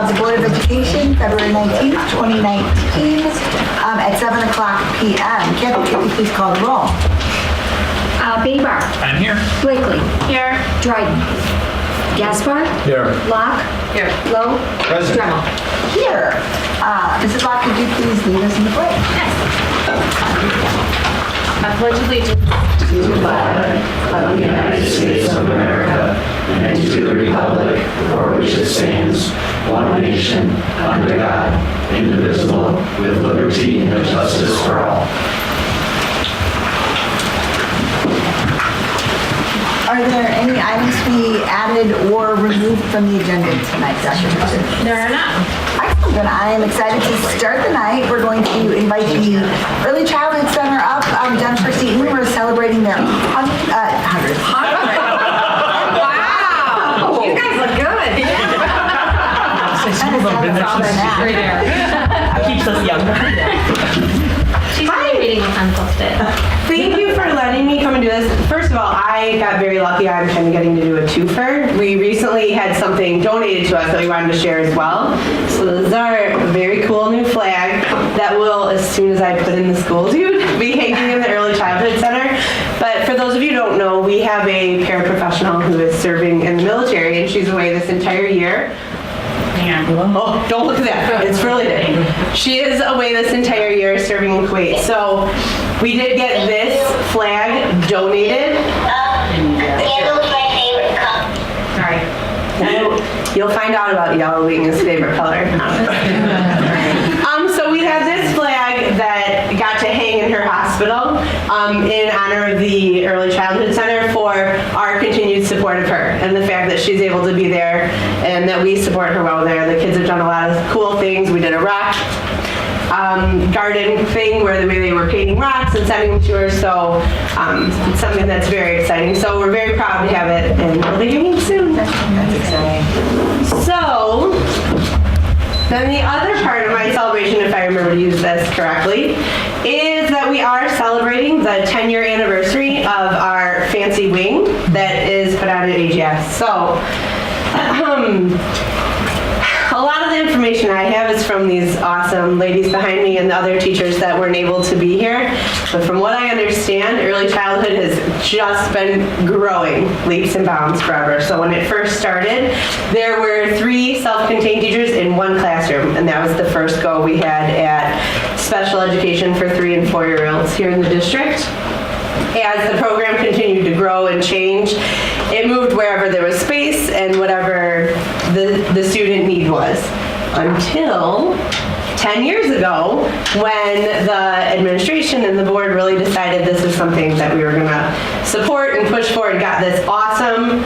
of the Board of Education, February 19th, 2019, at 7 o'clock p.m. Kathy, could you please call the roll? Baybar. I'm here. Blakely. Here. Dryden. Gaspar. Here. Locke. Here. Lowe. Present. Dremel. Here. Mrs. Locke, could you please lead us in the pledge? I pledge allegiance to the flag of the United States of America and to the republic for which it stands, one nation, under God, indivisible, with liberty and justice for all. Are there any items to be added or removed from the agenda tonight, Dr. Richard? There are none. Excellent. Then I am excited to start the night. We're going to invite the Early Childhood Center up. Jennifer Seaton, we're celebrating their 100th. Wow. You guys look good. Keeps us young. She's reading unclosed. Thank you for letting me come and do this. First of all, I got very lucky. I'm kind of getting to do a twofer. We recently had something donated to us that we wanted to share as well. So this is our very cool new flag that will, as soon as I put in the school, be hanging in the Early Childhood Center. But for those of you who don't know, we have a paraprofessional who is serving in the military, and she's away this entire year. Oh, don't look at that. It's really big. She is away this entire year serving in Kuwait. So we did get this flag donated. Candle's my favorite cup. Sorry. You'll find out about Yellow being his favorite color. So we have this flag that got to hang in her hospital in honor of the Early Childhood Center for our continued support of her and the fact that she's able to be there and that we support her while there. The kids have done a lot of cool things. We did a rock garden thing where they were painting rocks and sending them to her. So it's something that's very exciting. So we're very proud to have it and we'll be hanging soon. That's exciting. So then the other part of my celebration, if I remember to use this correctly, is that we are celebrating the 10-year anniversary of our fancy wing that is put on at AGS. So a lot of the information I have is from these awesome ladies behind me and the other teachers that weren't able to be here. But from what I understand, early childhood has just been growing leaps and bounds forever. So when it first started, there were 3 self-contained teachers in one classroom, and that was the first go we had at special education for 3- and 4-year-olds here in the district. As the program continued to grow and change, it moved wherever there was space and whatever the student need was. Until 10 years ago, when the administration and the board really decided this is something that we were going to support and push forward, got this awesome,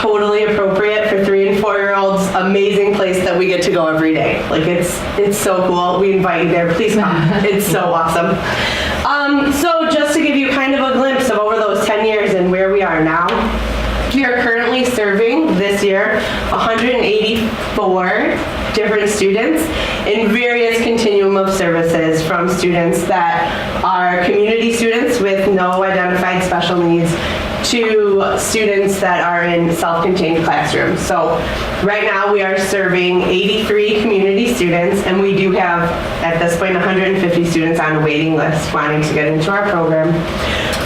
totally appropriate for 3- and 4-year-olds, amazing place that we get to go every day. Like it's so cool. We invite you there. Please come. It's so awesome. So just to give you kind of a glimpse of over those 10 years and where we are now, we are currently serving this year 184 different students in various continuum of services, from students that are community students with no identified special needs to students that are in self-contained classrooms. So right now we are serving 83 community students, and we do have at this point 150 students on a waiting list wanting to get into our program.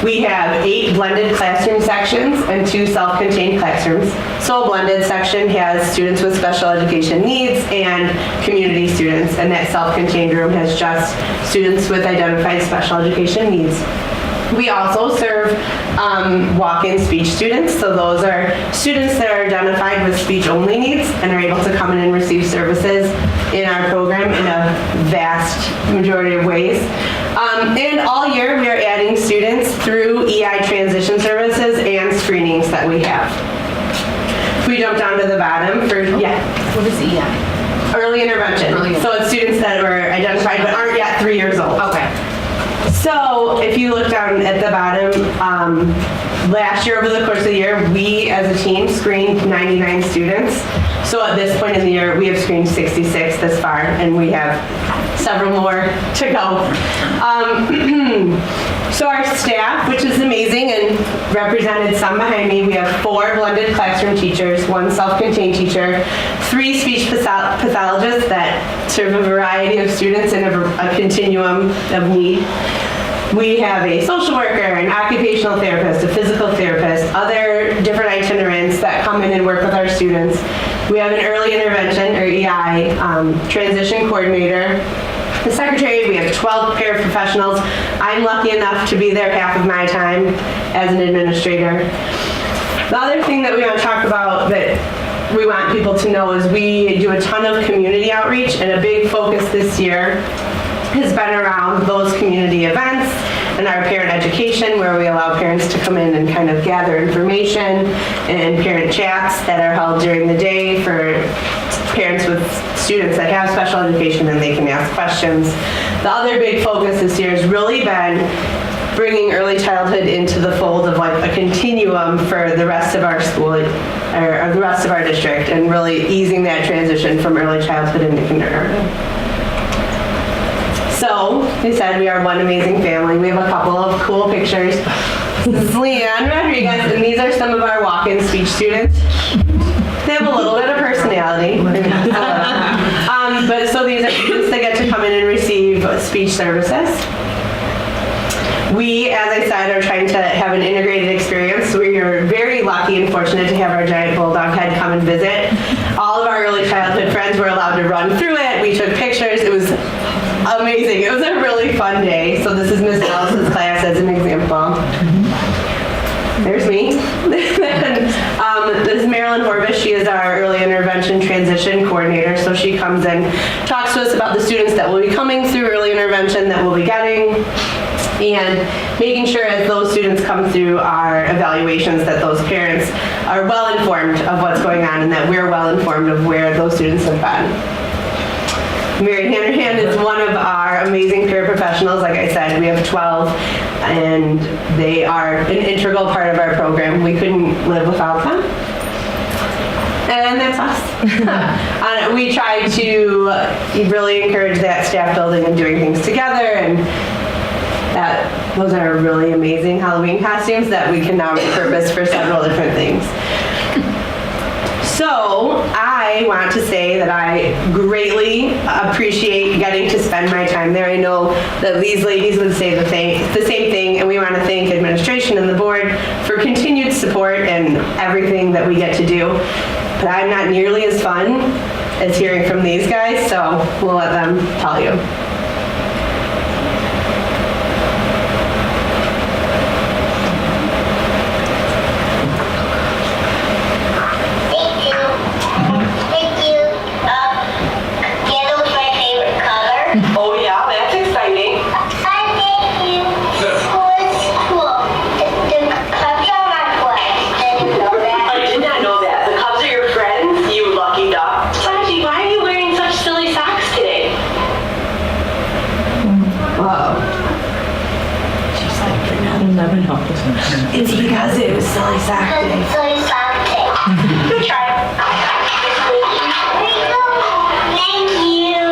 We have 8 blended classroom sections and 2 self-contained classrooms. So a blended section has students with special education needs and community students, and that self-contained room has just students with identified special education needs. We also serve walk-in speech students, so those are students that are identified with speech-only needs and are able to come in and receive services in our program in a vast majority of ways. And all year we are adding students through EI transition services and screenings that we have. If we jump down to the bottom for, What is EI? early intervention. So it's students that were identified but aren't yet 3 years old. Okay. So if you look down at the bottom, last year over the course of the year, we as a team screened 99 students. So at this point in the year, we have screened 66 this far, and we have several more to go. So our staff, which is amazing and represented some behind me, we have 4 blended classroom teachers, 1 self-contained teacher, 3 speech pathologists that serve a variety of students in a continuum of need. We have a social worker, an occupational therapist, a physical therapist, other different itinerants that come in and work with our students. We have an early intervention, or EI, transition coordinator, the secretary. We have 12 paraprofessionals. I'm lucky enough to be there half of my time as an administrator. The other thing that we want to talk about that we want people to know is we do a ton of community outreach, and a big focus this year has been around those community events and our parent education, where we allow parents to come in and kind of gather information, and parent chats that are held during the day for parents with students that have special education, and they can ask questions. The other big focus this year has really been bringing early childhood into the fold of like a continuum for the rest of our school, or the rest of our district, and really easing that transition from early childhood into kindergarten. So, like I said, we are one amazing family. We have a couple of cool pictures. This is Leanne Rodriguez, and these are some of our walk-in speech students. They have a little bit of personality. But so these are students that get to come in and receive speech services. We, as I said, are trying to have an integrated experience. We are very lucky and fortunate to have our giant bulldog head come and visit. All of our early childhood friends were allowed to run through it. We took pictures. It was amazing. It was a really fun day. So this is Miss Ellis's class as an example. There's me. This is Marilyn Horvish. She is our early intervention transition coordinator. So she comes and talks to us about the students that will be coming through early intervention that we'll be getting, and making sure as those students come through our evaluations that those parents are well informed of what's going on, and that we're well informed of where those students have been. Mary Hannerhan is one of our amazing paraprofessionals. Like I said, we have 12, and they are an integral part of our program. We couldn't live without them. And that's us. We try to really encourage that staff building and doing things together, and those are really amazing Halloween costumes that we can now repurpose for several different things. So I want to say that I greatly appreciate getting to spend my time there. I know that these ladies would say the same thing, and we want to thank administration and the board for continued support and everything that we get to do. But I'm not nearly as fun as hearing from these guys, so we'll let them tell you. Yellow's my favorite color. Oh yeah, that's exciting. I thank you. What's cool? The Cubs are my friends. Did you know that? I did not know that. The Cubs are your friends? You lucky duck. Saji, why are you wearing such silly socks today? Whoa. It's because it was silly sock day. So it's something. Good try. Thank you.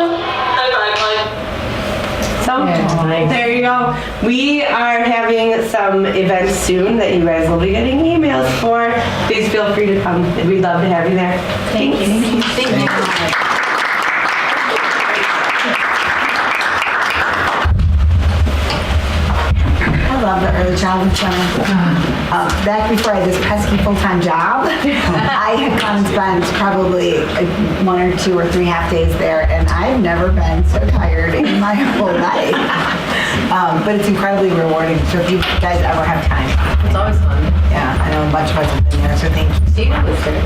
So, there you go. We are having some events soon that you guys will be getting emails for. Please feel free to come. We'd love to have you there. Thank you. Thank you. I love the early childhood center. Back before I had this pesky full-time job, I had gone and spent probably 1 or 2 or 3 half days there, and I've never been so tired in my whole life. But it's incredibly rewarding, so if you guys ever have time. It's always fun. Yeah, I know a bunch of us have been there, so thank you. David was there.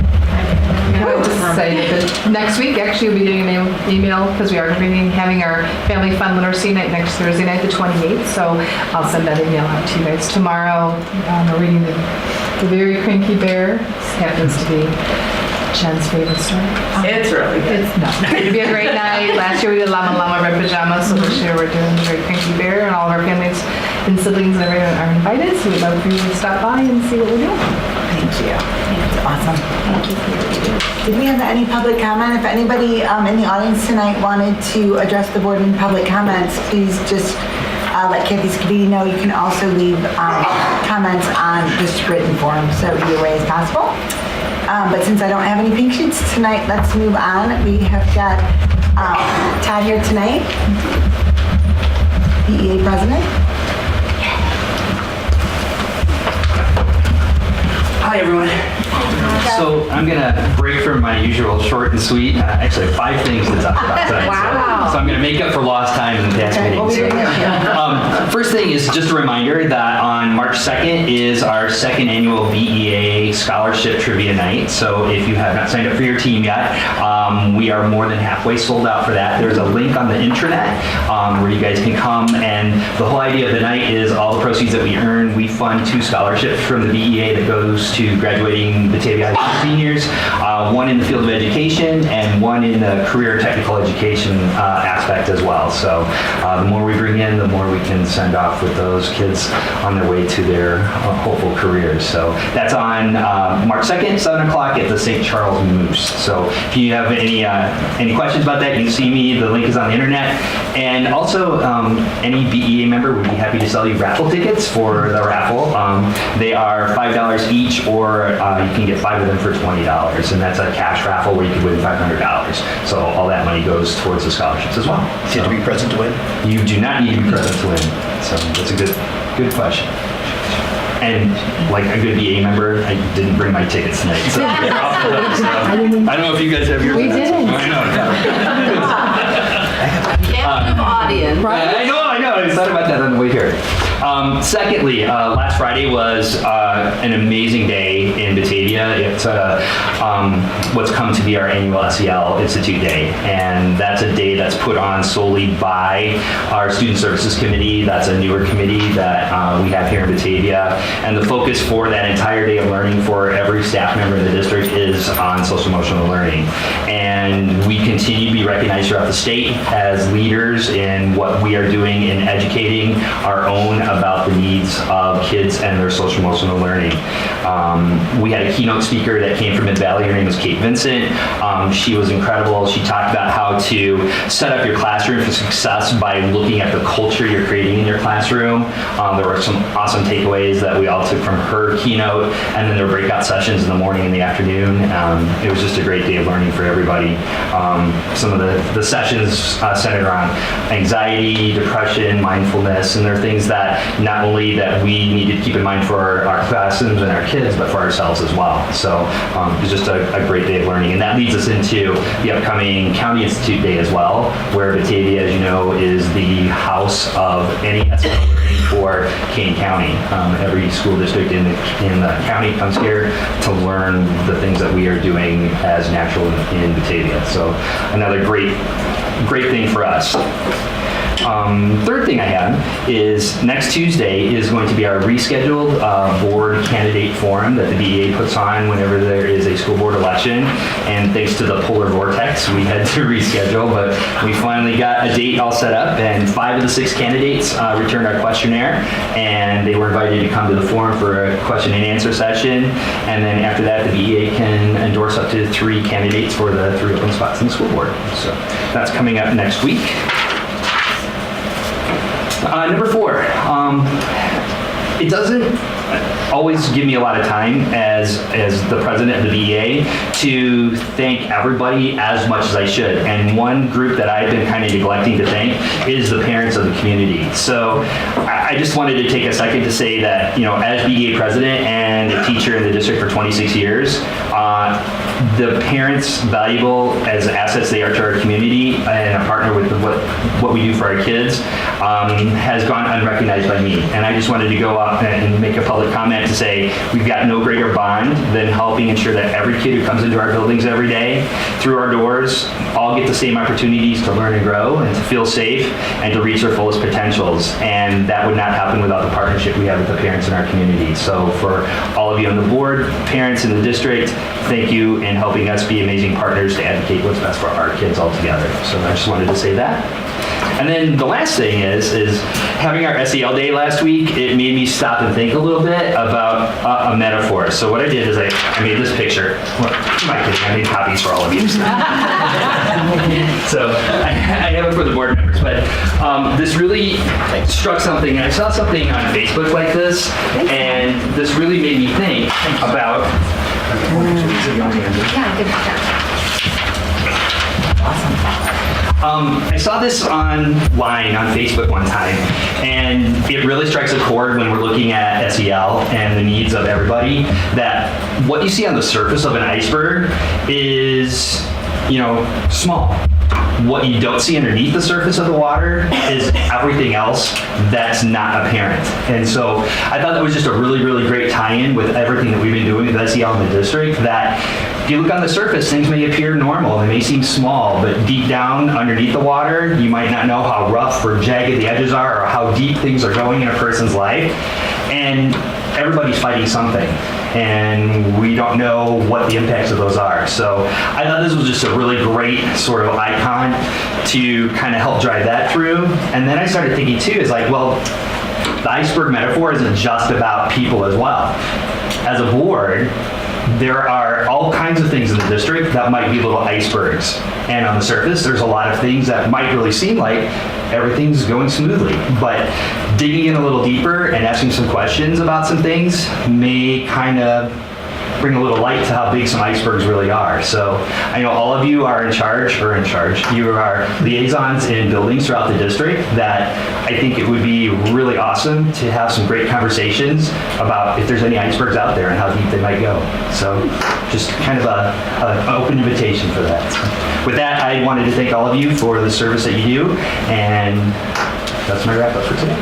I would just say that next week, actually, we'll be doing an email, because we are going to be having our Family Fun Literacy Night next Thursday night, the 28th, so I'll send that email out to you guys tomorrow. We're reading the Very Cranky Bear. This happens to be Jen's favorite story. It's really good. It'll be a great night. Last year we did Llama Llama Red Pajamas, so this year we're doing the Very Cranky Bear, and all of our families and siblings and everyone are invited, so we'd love for you to stop by and see what we're doing. Thank you. It's awesome. Thank you for your review. Did we have any public comment? If anybody in the audience tonight wanted to address the board in public comments, please just let Kathy Scavini know. You can also leave comments on this written form, so either way is possible. But since I don't have any pink sheets tonight, let's move on. We have got Todd here tonight, BEA president. Hi, everyone. So I'm going to break from my usual short and sweet. Actually, I have 5 things to talk about tonight. Wow. So I'm going to make up for lost time in the past meeting. First thing is just a reminder that on March 2nd is our second annual BEA Scholarship Trivia Night. So if you have not signed up for your team yet, we are more than halfway sold out for that. There's a link on the intranet where you guys can come, and the whole idea of the night is all the proceeds that we earn, we fund 2 scholarships from the BEA that goes to graduating Batavia High School seniors, one in the field of education and one in the career technical education aspect as well. So the more we bring in, the more we can send off with those kids on their way to their hopeful careers. So that's on March 2nd, 7 o'clock at the St. Charles Moose. So if you have any questions about that, you can see me. The link is on the internet. And also, any BEA member would be happy to sell you raffle tickets for the raffle. They are $5 each, or you can get 5 of them for $20. And that's a cash raffle where you can win $500. So all that money goes towards the scholarships as well. Do you have to be present to win? You do not need to be present to win. So that's a good question. And like a good BA member, I didn't bring my tickets tonight. So they're off the hook. So I don't know if you guys have yours. We didn't. I know. Captive audience. I know. I thought about that on the way here. Secondly, last Friday was an amazing day in Batavia. It's what's come to be our annual SEL Institute Day. And that's a day that's put on solely by our Student Services Committee. That's a newer committee that we have here in Batavia. And the focus for that entire day of learning for every staff member in the district is on social emotional learning. And we continue to be recognized throughout the state as leaders in what we are doing in educating our own about the needs of kids and their social emotional learning. We had a keynote speaker that came from Mid-Valley. Her name was Kate Vincent. She was incredible. She talked about how to set up your classroom for success by looking at the culture you're creating in your classroom. There were some awesome takeaways that we all took from her keynote, and then there were breakout sessions in the morning and the afternoon. It was just a great day of learning for everybody. Some of the sessions centered around anxiety, depression, mindfulness, and there are things that not only that we need to keep in mind for our classrooms and our kids, but for ourselves as well. So it was just a great day of learning. And that leads us into the upcoming County Institute Day as well, where Batavia, as you know, is the house of any SEL learning for Kane County. Every school district in the county comes here to learn the things that we are doing as natural in Batavia. So another great thing for us. Third thing I have is next Tuesday is going to be our rescheduled board candidate forum that the BEA puts on whenever there is a school board election. And thanks to the polar vortex, we had to reschedule, but we finally got a date all set up, and 5 of the 6 candidates returned our questionnaire, and they were invited to come to the forum for a question and answer session. And then after that, the BEA can endorse up to 3 candidates for the 3 open spots in the school board. So that's coming up next week. Number 4, it doesn't always give me a lot of time as the president of the BEA to thank everybody as much as I should. And one group that I've been kind of neglecting to thank is the parents of the community. So I just wanted to take a second to say that, you know, as BEA president and a teacher in the district for 26 years, the parents, valuable as assets they are to our community and a partner with what we do for our kids, has gone unrecognized by me. And I just wanted to go up and make a public comment to say we've got no greater bond than helping ensure that every kid who comes into our buildings every day, through our doors, all get the same opportunities to learn and grow and to feel safe and to reach their fullest potentials. And that would not happen without the partnership we have with the parents in our community. So for all of you on the board, parents in the district, thank you in helping us be amazing partners to advocate what's best for our kids all together. So I just wanted to say that. And then the last thing is having our SEL day last week, it made me stop and think a little bit about a metaphor. So what I did is I made this picture. Well, I'm kidding, I made copies for all of you. So I have it for the board members, but this really struck something. I saw something on Facebook like this, and this really made me think about Yeah, good job. I saw this online on Facebook one time, and it really strikes a chord when we're looking at SEL and the needs of everybody, that what you see on the surface of an iceberg is, small. What you don't see underneath the surface of the water is everything else that's not apparent. And so I thought that was just a really, really great tie-in with everything that we've been doing with SEL in the district, that if you look on the surface, things may appear normal, they may seem small, but deep down underneath the water, you might not know how rough or jagged the edges are or how deep things are going in a person's life. And everybody's fighting something, and we don't know what the impacts of those are. So I thought this was just a really great sort of icon to kind of help drive that through. And then I started thinking too, is like, well, the iceberg metaphor isn't just about people as well. As a board, there are all kinds of things in the district that might be little icebergs. And on the surface, there's a lot of things that might really seem like everything's going smoothly. But digging in a little deeper and asking some questions about some things may kind of bring a little light to how big some icebergs really are. So I know all of you are in charge. You are liaisons in buildings throughout the district, that I think it would be really awesome to have some great conversations about if there's any icebergs out there and how deep they might go. So just kind of an open invitation for that. So with that, I wanted to thank all of you for the service that you do, and that's my wrap up for today.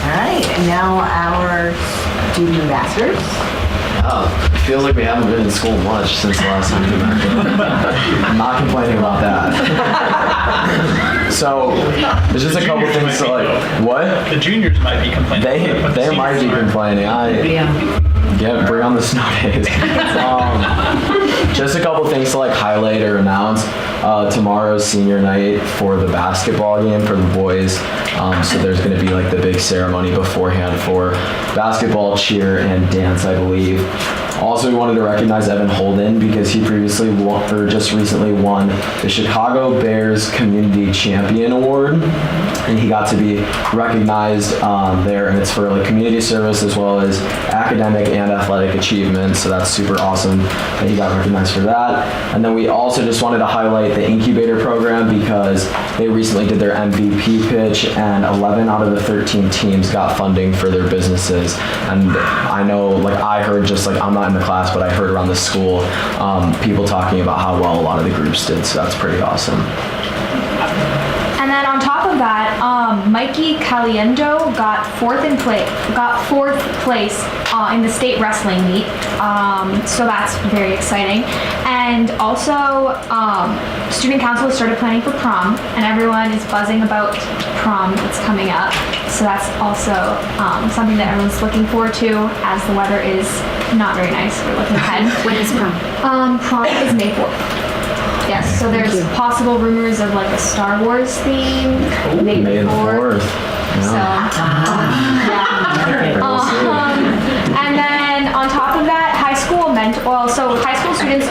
All right, and now our student ambassadors. Oh, it feels like we haven't been in school much since the last time we met. I'm not complaining about that. So, there's just a couple things to like, what? The juniors might be complaining. They might be complaining. Bring on the snow days. Just a couple things to like highlight or announce. Tomorrow's senior night for the basketball game for the boys. So there's going to be like the big ceremony beforehand for basketball, cheer, and dance, I believe. Also, we wanted to recognize Evan Holden because he just recently won the Chicago Bears Community Champion Award, and he got to be recognized there, and it's for like community service as well as academic and athletic achievements. So that's super awesome that he got recognized for that. And then we also just wanted to highlight the incubator program because they recently did their MVP pitch, and 11 out of the 13 teams got funding for their businesses. And I know, like, I heard, just like, I'm not in the class, but I heard around the school people talking about how well a lot of the groups did, so that's pretty awesome. And then on top of that, Mikey Caliendo got fourth place in the state wrestling meet. So that's very exciting. And also, student council has started planning for prom, and everyone is buzzing about prom that's coming up. So that's also something that everyone's looking forward to, as the weather is not very nice. We're looking ahead. When is prom? Prom is May 4th. Yes, so there's possible rumors of like a Star Wars theme, May the 4th. So, and then on top of that, high school students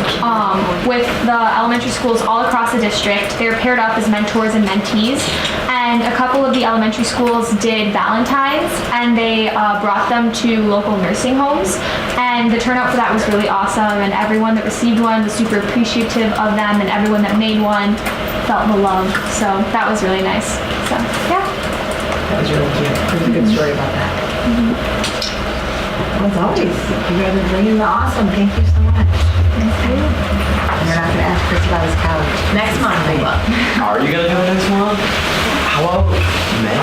with the elementary schools all across the district, they're paired up as mentors and mentees. And a couple of the elementary schools did Valentine's, and they brought them to local nursing homes. And the turnout for that was really awesome, and everyone that received one was super appreciative of them, and everyone that made one felt the love. So that was really nice. So, yeah. That was really cute. There's a good story about that. Well, as always, you guys are bringing the awesome. Thank you so much. Thank you. And you're not going to ask Chris about his couch. Next month we will. Are you gonna do it next month? How about May?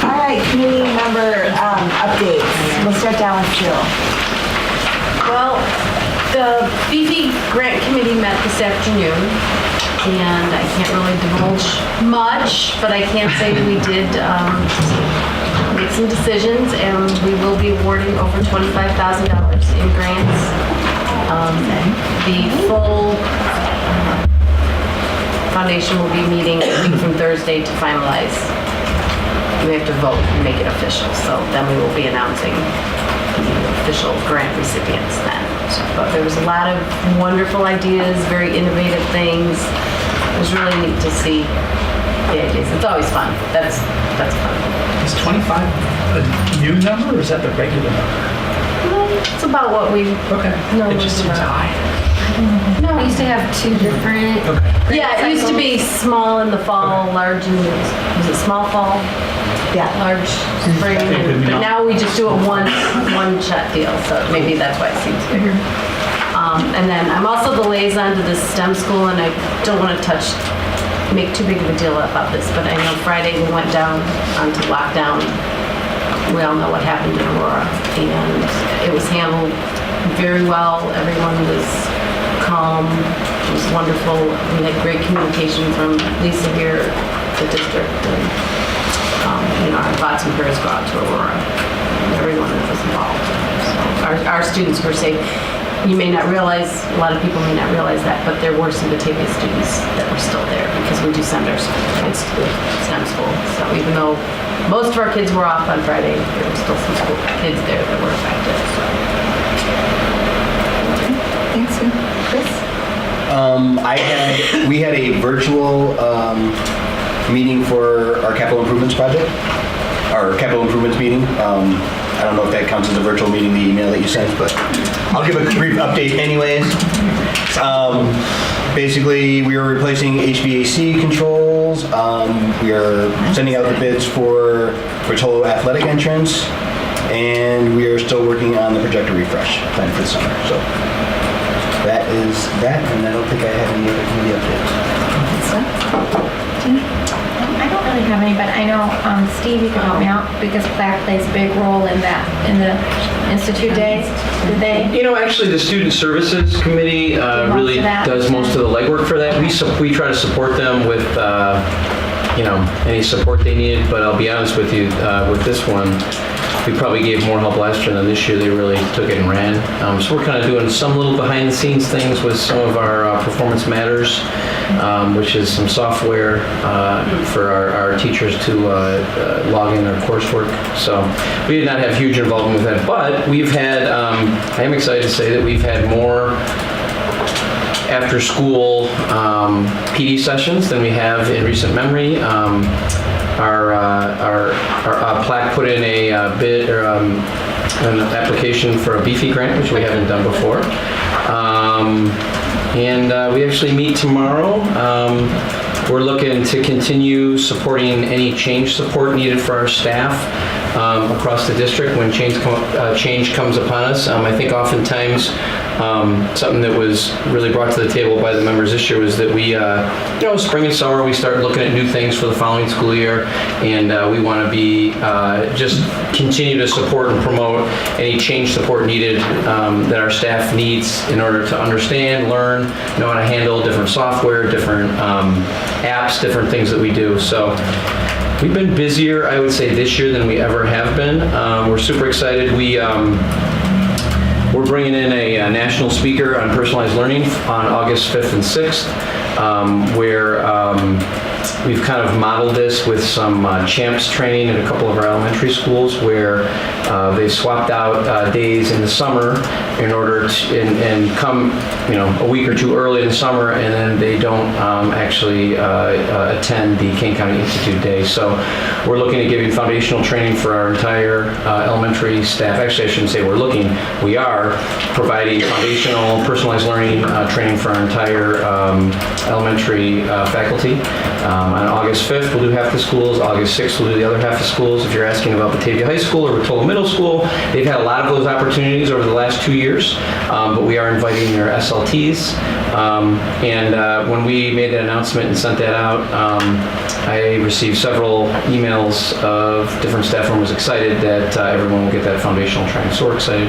All right, community member updates. We'll start down with Jill. Well, the Beefy Grant Committee met this afternoon, and I can't really divulge much, but I can say we did make some decisions, and we will be awarding over $25,000 in grants. The full foundation will be meeting a week from Thursday to finalize. We have to vote and make it official, so then we will be announcing the official grant recipients then. But there was a lot of wonderful ideas, very innovative things. it was really neat to see the ideas. It's always fun. That's fun. Is 25 a new number or is that the regular number? It's about what we Okay. No, It just it's seems not. high. No, We used to have two different. yeah, it used to be small in the fall, large in was it small fall, Yeah. large spring, but now we just do it one shot deal. So maybe that's why it seems bigger. And then I'm also the liaison to the STEM school, and I don't want to make too big of a deal about this, but I know Friday we went down onto lockdown. We all know what happened in Aurora, and it was handled very well. Everyone was calm. It was wonderful. We had great communication from Lisa here, the district, and our thoughts and prayers go out to Aurora and everyone that was involved. So our students were safe. You may not realize, a lot of people may not realize that, but there were some Batavia students that were still there because we do send our kids to STEM school. So even though most of our kids were off on Friday, there were still some school kids there that were affected. So. Thanks, Sue. Chris? We had a virtual meeting for our capital improvements project, our capital improvements meeting. I don't know if that counts as a virtual meeting, the email that you sent, but I'll give a brief update anyways. Basically, we are replacing HVAC controls. We are sending out the bids for Rotolo athletic entrance, and we are still working on the projector refresh plan for the summer. So that is that, and I don't think I have any other committee updates. I don't really have any, but I know, Steve, you can help me out because Plaque plays a big role in that, in the Institute Days. Did they? Actually, the Student Services Committee really does most of the legwork for that. We try to support them with, any support they need, but I'll be honest with you, with this one, we probably gave more help last year than this year. They really took it and ran. So we're kind of doing some little behind the scenes things with some of our Performance Matters, which is some software for our teachers to log in their coursework. So we did not have huge involvement with that, but we've had, I am excited to say that we've had more after school PD sessions than we have in recent memory. Our Plaque put in a bid or an application for a BFE grant, which we haven't done before. And we actually meet tomorrow. We're looking to continue supporting any change support needed for our staff across the district when change comes upon us. I think oftentimes something that was really brought to the table by the members this year was that we, spring and summer, we start looking at new things for the following school year, and we want to be just continue to support and promote any change support needed that our staff needs in order to understand, learn, know how to handle different software, different apps, different things that we do. So we've been busier, I would say, this year than we ever have been. We're super excited. We're bringing in a national speaker on personalized learning on August 5th and 6th, where we've kind of modeled this with some CHAMPS training in a couple of our elementary schools where they swapped out days in the summer in order to, and come, a week or two early in the summer, and then they don't actually attend the Kane County Institute Day. So we're looking at giving foundational training for our entire elementary staff. Actually, I shouldn't say we're looking. We are providing foundational personalized learning training for our entire elementary faculty. On August 5th, we'll do half the schools. August 6th, we'll do the other half the schools. If you're asking about Batavia High School or Rotolo Middle School, they've had a lot of those opportunities over the last 2 years, but we are inviting their SLTs. And when we made that announcement and sent that out, I received several emails of different staff members excited that everyone will get that foundational training. So we're excited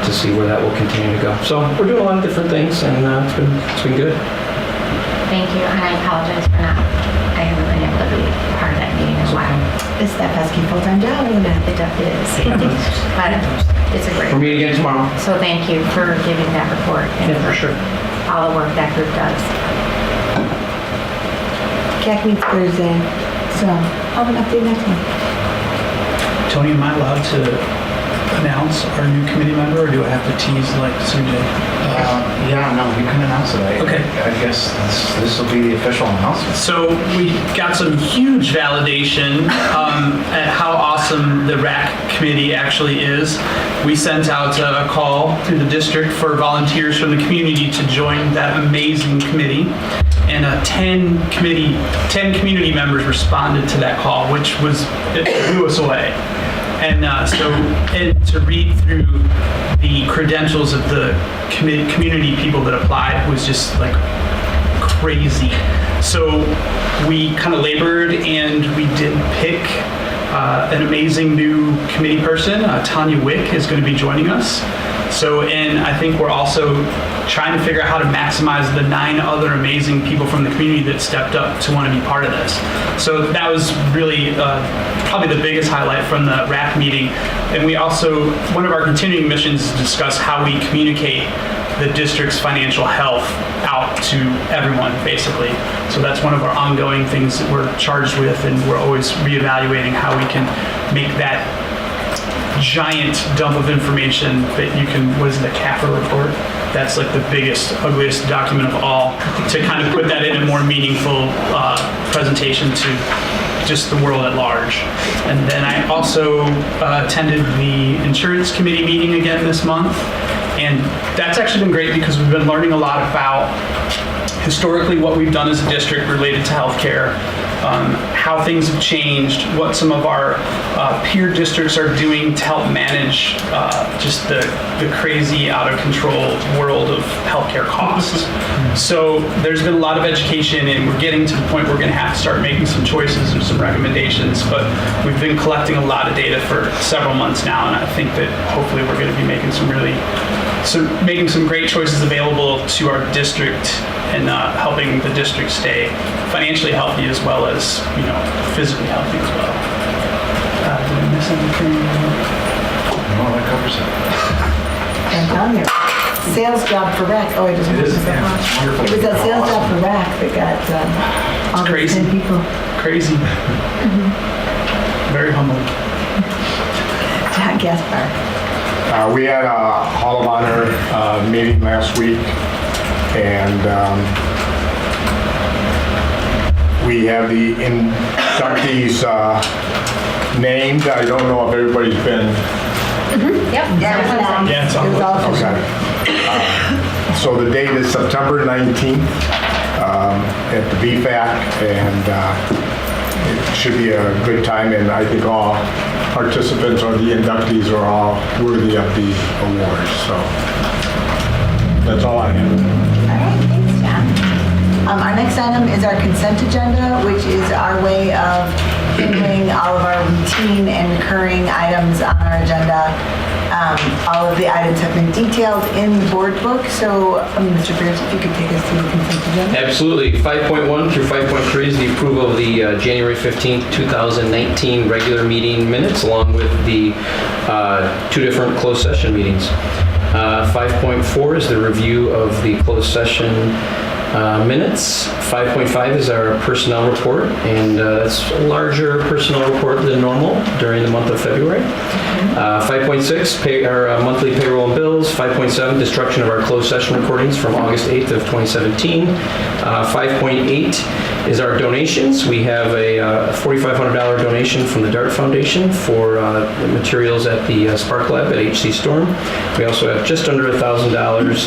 to see where that will continue to go. So we're doing a lot of different things, and it's been good. Thank you, and I apologize for I haven't been able to be part of that meeting in a while. It's that pesky full-time job, isn't it? It is. But it's a great. We're meeting again tomorrow. So thank you for giving that report and For sure. all the work that group does. CAC meets Thursday, so I'll have an update next month. Tony, am I allowed to announce our new committee member, or do I have to tease like CJ? Yeah, no, you can announce it. Okay. I guess this will be the official announcement. So we got some huge validation at how awesome the RAC committee actually is. We sent out a call through the district for volunteers from the community to join that amazing committee. And 10 community members responded to that call, which it blew us away. And to read through the credentials of the community people that applied was just like crazy. So we kind of labored and we did pick an amazing new committee person. Tanya Wick is going to be joining us. So, and I think we're also trying to figure out how to maximize the 9 other amazing people from the community that stepped up to want to be part of this. So that was really probably the biggest highlight from the RAC meeting. And we also, one of our continuing missions is to discuss how we communicate the district's financial health out to everyone, basically. So that's one of our ongoing things that we're charged with, and we're always reevaluating how we can make that giant dump of information that you can, what is it, the CAFR report? That's like the biggest, ugliest document of all, to kind of put that in a more meaningful presentation to just the world at large. And then I also attended the insurance committee meeting again this month. And that's actually been great because we've been learning a lot about historically what we've done as a district related to healthcare, how things have changed, what some of our peer districts are doing to help manage just the crazy, out of control world of healthcare costs. So there's been a lot of education, and we're getting to the point where we're going to have to start making some choices and some recommendations. But we've been collecting a lot of data for several months now, and I think that hopefully we're going to be making some great choices available to our district, and helping the district stay financially healthy as well as, physically healthy as well. Did I miss anything? No, that covers it. I'm telling you. Sales job for RAC. Oh, I just moved this up. Wonderful. It was that sales job for RAC that got all those 10 people. Crazy. Very humbling. John Gaspar. We had a Hall of Honor meeting last week, and we have the inductees named. I don't know if everybody's been. Yep. Yeah, it's It was all official. Okay. So the date is September 19th at the BFAC, and it should be a good time, and I think all participants or the inductees are all worthy of the award. So that's all I have. All right, thanks, John. Our next item is our consent agenda, which is our way of handling all of our routine and recurring items on our agenda. All of the items have been detailed in the board book, so Mr. Beers, if you could take us through the consent agenda. Absolutely. 5.1 through 5.3 is the approval of the January 15th, 2019 regular meeting minutes, along with the 2 different closed session meetings. 5.4 is the review of the closed session minutes. 5.5 is our personnel report, and that's a larger personnel report than normal during the month of February. 5.6, our monthly payroll and bills. 5.7, destruction of our closed session recordings from August 8th of 2017. 5.8 is our donations. We have a $4,500 donation from the DART Foundation for the materials at the Spark Lab at HC Storm. We also have just under $1,000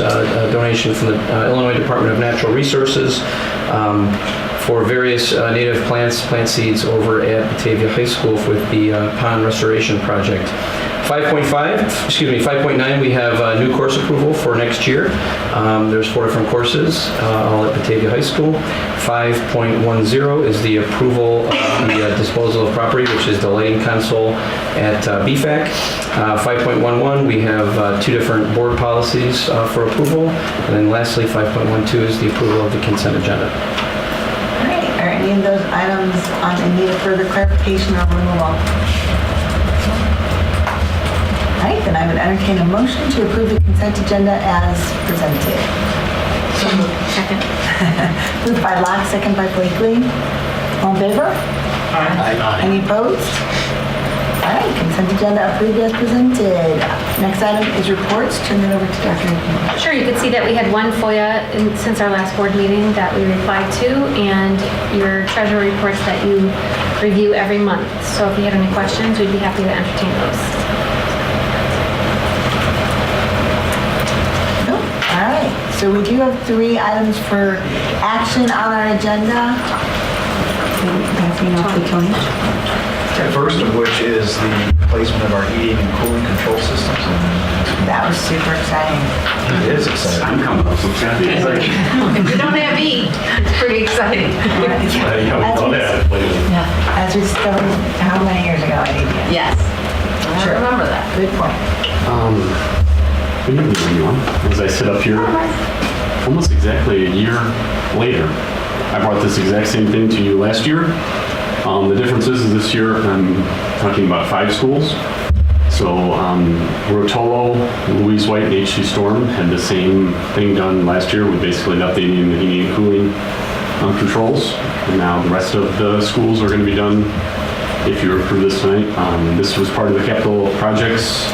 donation from the Illinois Department of Natural Resources for various native plant seeds over at Batavia High School with the pond restoration project. 5.9, we have new course approval for next year. There's 4 different courses, all at Batavia High School. 5.10 is the approval of the disposal of property, which is the lighting console at BFAC. 5.11, we have 2 different board policies for approval. And then lastly, 5.12 is the approval of the consent agenda. All right, are any of those items in need of further clarification or removal? All right, then I would entertain a motion to approve the consent agenda as presented. Second. Moved by Locke, second by Blakely. All in favor? Aye. Any opposed? All right, consent agenda approved as presented. Next item is reports. Turn it over to Dr. Hickman. Sure, you could see that we had one FOIA since our last board meeting that we replied to, and your treasurer reports that you review every month. So if you had any questions, we'd be happy to entertain those. All right, so we do have 3 items for action on our agenda. Passing off to Tony. The first of which is the replacement of our heating and cooling control systems. That was super exciting. It is exciting. I'm coming up, so it's gonna be exciting. If you don't have E, it's pretty exciting. As we discovered how many years ago I did it. Yes. I remember that. Good point. Good evening, everyone. As I sit up here, almost exactly a year later, I brought this exact same thing to you last year. The difference is this year I'm talking about 5 schools. So Rotolo, Louise White, and H.C. Storm had the same thing done last year. We basically updated the heating and cooling controls. And now the rest of the schools are going to be done if you approve this tonight. This was part of the capital projects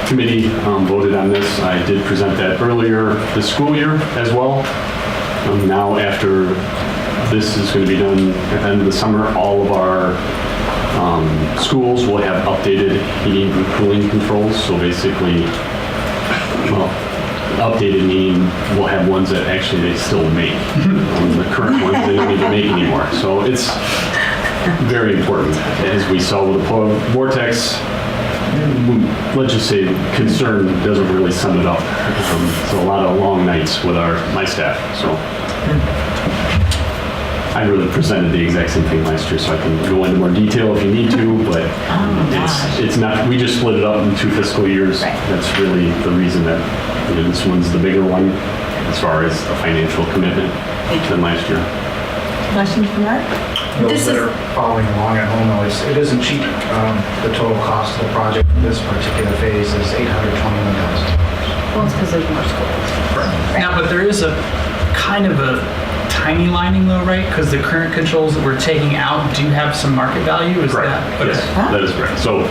committee voted on this. I did present that earlier this school year as well. Now after this is going to be done at the end of the summer, all of our schools will have updated heating and cooling controls. So basically, well, updated meaning we'll have ones that actually they still make. The current ones they don't even make anymore. So it's very important. As we saw with the vortex, let's just say concern doesn't really sum it up. So a lot of long nights with my staff. So I really presented the exact same thing last year, so I can go into more detail if you need to, but it's not, we just split it up in 2 fiscal years. Right. That's really the reason that this one's the bigger one as far as the financial commitment than last year. Questions from Mark? Those that are following along at home, though, it isn't cheap. The total cost of the project for this particular phase is $821,000. Well, it's because there's more schools. Now, but there is a kind of a tiny lining though, right? Because the current controls that we're taking out do have some market value, is Correct. that? Okay. Yes, that is correct. So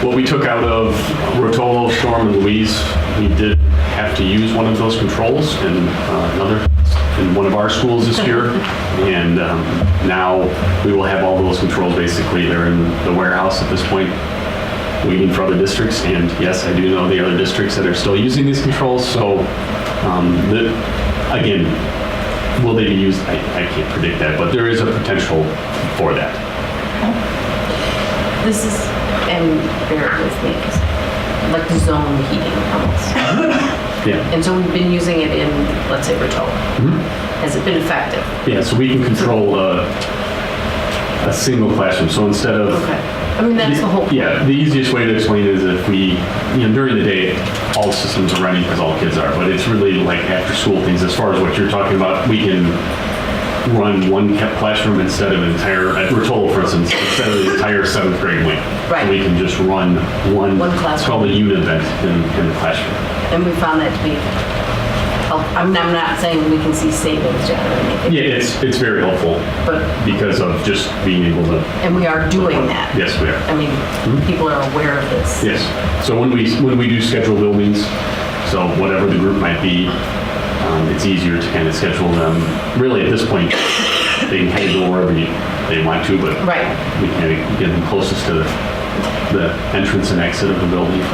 what we took out of Rotolo, Storm, and Louise, we did have to use one of those controls in one of our schools this year. And now we will have all those controls basically. They're in the warehouse at this point, waiting for other districts. And yes, I do know the other districts that are still using these controls. So again, will they be used? I can't predict that, but there is a potential for that. This is, and bear with me, like zone heating almost. Yeah. And so we've been using it in, let's say, Rotolo. Has it been effective? Yeah, so we can control a single classroom. So instead of... Okay. I mean, that's the whole point. Yeah, the easiest way to explain it is if we, during the day, all systems are running because all kids are, but it's really like after school things. As far as what you're talking about, we can run one classroom instead of an entire, at Rotolo, for instance, instead of the entire 7th grade wing. Right. So we can just run one classroom. It's called a unit event in the classroom. And we found that to be, I'm not saying we can see savings yet or anything. Yeah, it's very helpful, But, because of just being able to. and we are doing that. Yes, we are. I mean, people are aware of this. Yes. So when we do schedule buildings, so whatever the group might be, it's easier to kind of schedule them. Really, at this point, they can kind of go wherever they want to, but Right. we kind of get them closest to the entrance and exit of the building.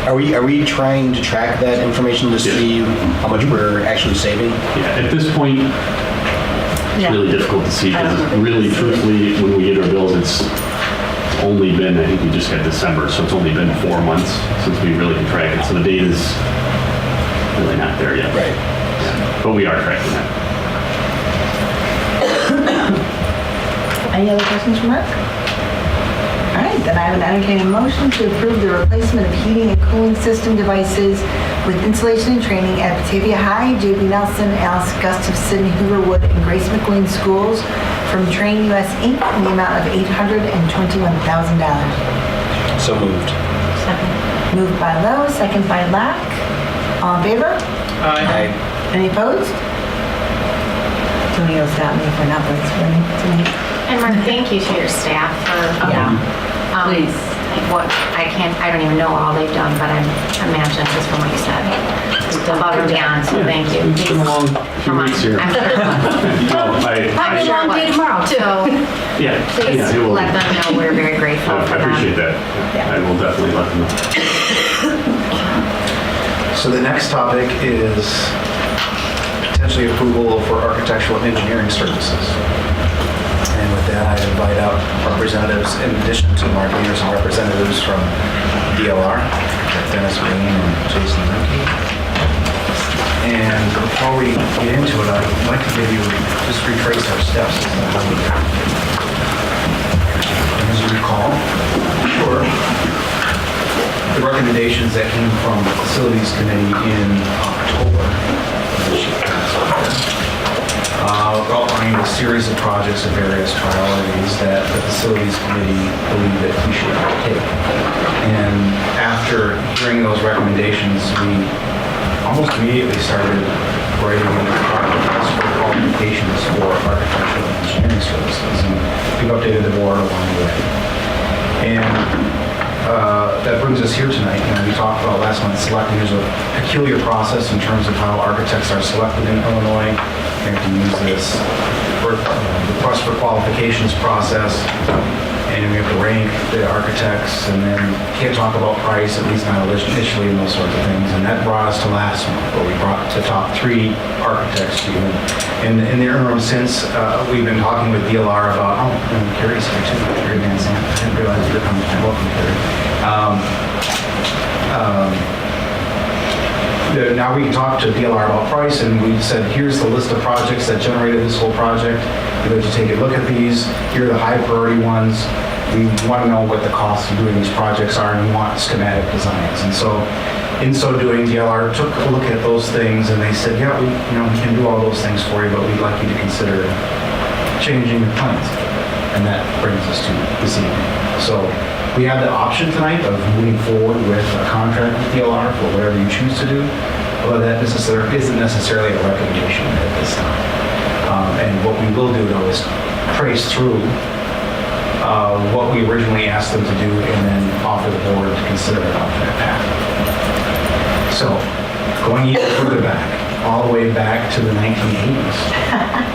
Are we trying to track that information to see how much we're actually saving? Yeah, at this point, it's really difficult to see because really, truthfully, when we get our bills, it's only been, I think we just had December, so it's only been 4 months since we really can track it. So the data's really not there yet. Right. Yeah. But we are tracking that. Any other questions from Mark? All right, then I would entertain a motion to approve the replacement of heating and cooling system devices with installation and training at Batavia High, J.B. Nelson, Alice Gustafson, Hooverwood, and Grace McLean schools from Train US Inc. in the amount of $821,000. So moved. Second. Moved by Lowe, second by Lack. All in favor? Aye. Any opposed? Tony will stop me if we're not voting tonight. And Mark, thank you to your staff for Please. I don't even know all they've done, but I imagine just from what you said. Above and beyond, so thank you. It's been a long few weeks here. I'm sure. Probably a long day tomorrow, too. Yeah. Please Yeah, it will be. let them know we're very grateful I for them. appreciate that. I will definitely let them know. So the next topic is potentially approval for architectural and engineering services. And with that, I invite out representatives, in addition to Mark leaders and representatives from DLR, Dennis Green and Jason Lemke. And before we get into it, I'd like to just retrace our steps. As you recall, the recommendations that came from the Facilities Committee in October outlined a series of projects of various priorities that the Facilities Committee believed that we should take. And after hearing those recommendations, we almost immediately started writing in the request for qualifications for architectural and engineering services. And we've updated the board along the way. And that brings us here tonight. We talked about last month selecting. There's a peculiar process in terms of how architects are selected in Illinois. We have to use this request for qualifications process, and we have to rank the architects, and then can't talk about price, at least not initially, and those sorts of things. And that brought us to last month, where we brought the top 3 architects to you. In the interim since, we've been talking with DLR about, and Carrie's here too, Carrie Van Zandt. I didn't realize you're coming. Welcome, Carrie. Now we can talk to DLR about price, and we said, here's the list of projects that generated this whole project. We'd like to take a look at these. Here are the high priority ones. We want to know what the costs of doing these projects are, and we want schematic designs. And so, in so doing, DLR took a look at those things, and they said, yeah, we can do all those things for you, but we'd like you to consider changing your plans. And that brings us to this evening. So we have the option tonight of moving forward with a contract with DLR for whatever you choose to do, but that isn't necessarily a recommendation at this time. And what we will do, though, is trace through what we originally asked them to do and then offer the board to consider an alternate path. So, going even further back, all the way back to the 1980s,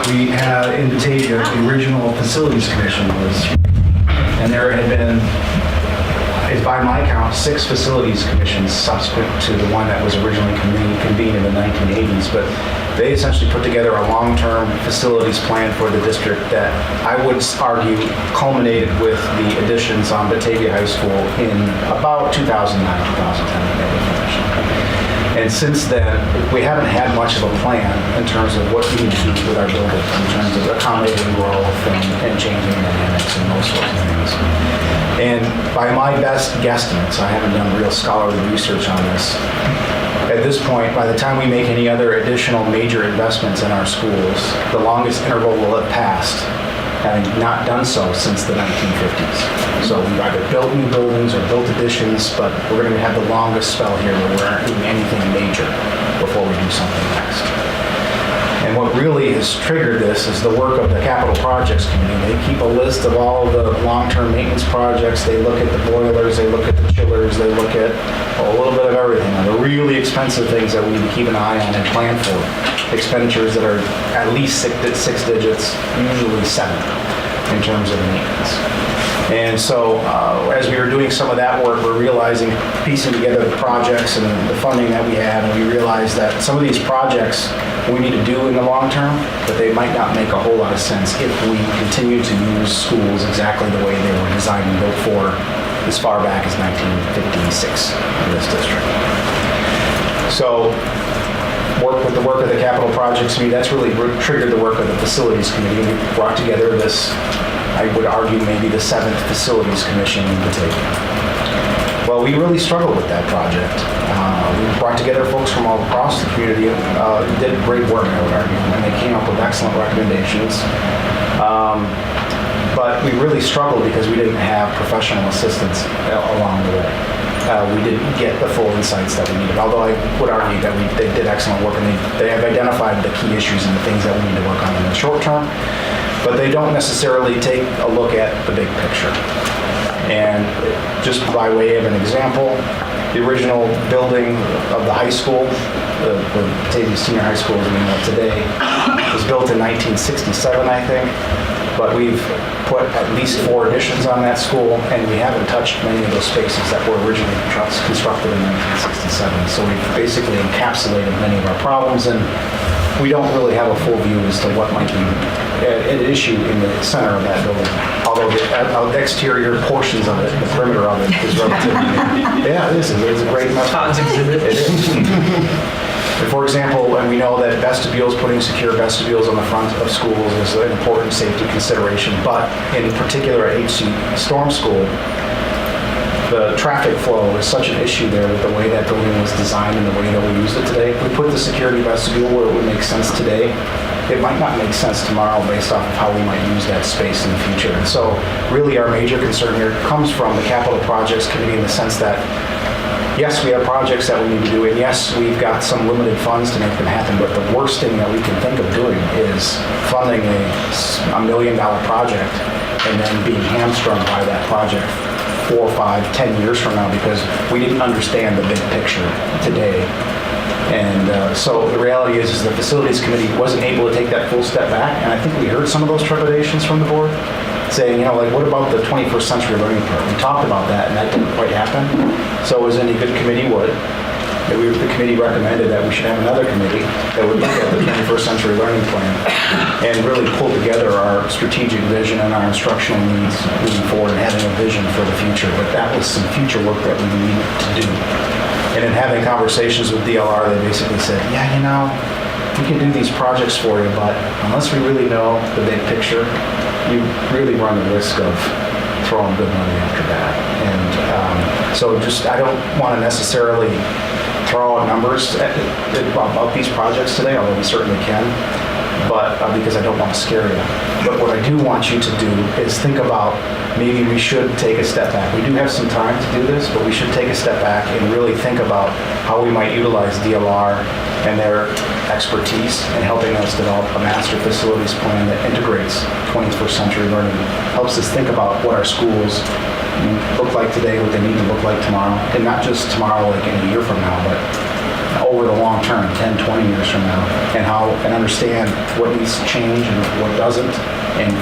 we had in Batavia, the original Facilities Commission was, and there had been, by my count, 6 facilities commissions subsequent to the one that was originally convened in the 1980s. But they essentially put together a long-term facilities plan for the district that I would argue culminated with the additions on Batavia High School in about 2009, 2010. And since then, we haven't had much of a plan in terms of what we need to do with our buildings, in terms of accommodating growth and changing dynamics and those sorts of things. And by my best guesstimates, I haven't done real scholarly research on this, at this point, by the time we make any other additional major investments in our schools, the longest interval will have passed, having not done so since the 1950s. So we've either built new buildings or built additions, but we're going to have the longest spell here where we aren't doing anything major before we do something next. And what really has triggered this is the work of the Capital Projects Committee. They keep a list of all the long-term maintenance projects. They look at the boilers, they look at the chillers, they look at a little bit of everything. And the really expensive things that we need to keep an eye on and plan for. Expenditures that are at least six digits, usually 7 in terms of maintenance. And so as we were doing some of that work, we're realizing, piecing together the projects and the funding that we have, and we realized that some of these projects we need to do in the long term, but they might not make a whole lot of sense if we continue to use schools exactly the way they were designed and built for as far back as 1956 in this district. So with the work of the Capital Projects Committee, that's really triggered the work of the Facilities Committee. We brought together this, I would argue, maybe the 7th Facilities Commission in Batavia. Well, we really struggled with that project. We brought together folks from all across the community, did great work, I would argue, and they came up with excellent recommendations. But we really struggled because we didn't have professional assistance along the way. We didn't get the full insights that we needed, although I would argue that they did excellent work, and they have identified the key issues and the things that we need to work on in the short term. but they don't necessarily take a look at the big picture. And just by way of an example, the original building of the high school, the Batavia Senior High School as we know it today, was built in 1967, I think. But we've put at least 4 additions on that school, and we haven't touched many of those spaces that were originally constructed in 1967. So we've basically encapsulated many of our problems, and we don't really have a full view as to what might be an issue in the center of that building. Although the exterior portions of it, the perimeter of it is relatively new. Yeah, it is. It's a great Todd's exhibit. It is. For example, and we know that vestibules, putting secure vestibules on the front of schools is an important safety consideration, but in particular at HC Storm School, the traffic flow is such an issue there with the way that building was designed and the way that we use it today. If we put the security vestibule where it would make sense today, it might not make sense tomorrow based off of how we might use that space in the future. And so really our major concern here comes from the Capital Projects Committee in the sense that yes, we have projects that we need to do, and yes, we've got some limited funds to make them happen, but the worst thing that we can think of doing is funding a $1 million project and then being hamstrung by that project 4, 5, 10 years from now because we didn't understand the big picture today. And so the reality is the Facilities Committee wasn't able to take that full step back, and I think we heard some of those trepidations from the board, saying, like, what about the 21st century learning part? We talked about that, and that didn't quite happen. So as any good committee would, the committee recommended that we should have another committee that would look at the 21st century learning plan and really pull together our strategic vision and our instructional needs moving forward and having a vision for the future. But that was some future work that we need to do. And in having conversations with DLR, they basically said, yeah, we can do these projects for you, but unless we really know the big picture, you really run the risk of throwing good money after that. And so I don't want to necessarily throw out numbers about these projects today, although we certainly can, but because I don't want to scare you. But what I do want you to do is think about maybe we should take a step back. We do have some time to do this, but we should take a step back and really think about how we might utilize DLR and their expertise in helping us develop a master facilities plan that integrates 21st century learning, helps us think about what our schools look like today, what they need to look like tomorrow, and not just tomorrow like in a year from now, but over the long term, 10, 20 years from now, and understand what needs to change and what doesn't, and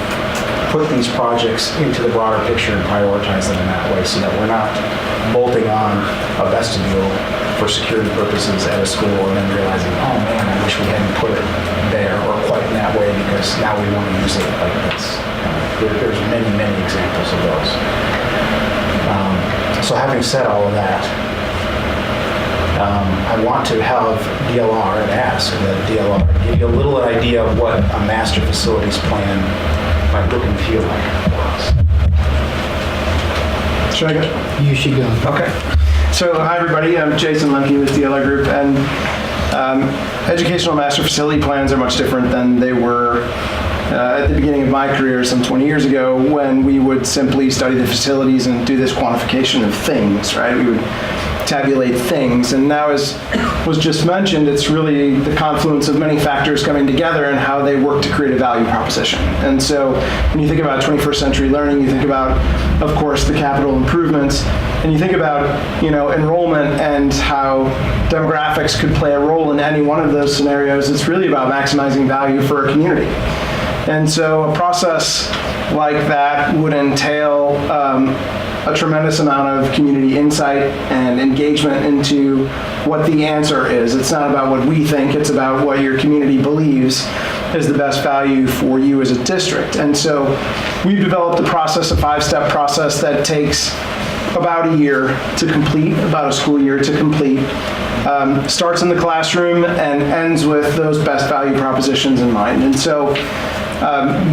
put these projects into the broader picture and prioritize them in that way so that we're not bolting on a vestibule for security purposes at a school and then realizing, oh man, I wish we hadn't put it there or quite in that way because now we want to use it like this. There's many, many examples of those. So having said all of that, I want to have DLR and ask that DLR give you a little idea of what a master facilities plan might look and feel like. Should I go? You should go. Okay. So hi everybody, I'm Jason Lemke with DLR Group, and educational master facility plans are much different than they were at the beginning of my career some 20 years ago when we would simply study the facilities and do this quantification of things, right? We would tabulate things, and now, as was just mentioned, it's really the confluence of many factors coming together and how they work to create a value proposition. And so when you think about 21st century learning, you think about, of course, the capital improvements, and you think about, enrollment and how demographics could play a role in any one of those scenarios. It's really about maximizing value for a community. And so a process like that would entail a tremendous amount of community insight and engagement into what the answer is. It's not about what we think, it's about what your community believes is the best value for you as a district. And so we've developed a process, a 5-step process that takes about a year to complete, about a school year to complete. Starts in the classroom and ends with those best value propositions in mind. And so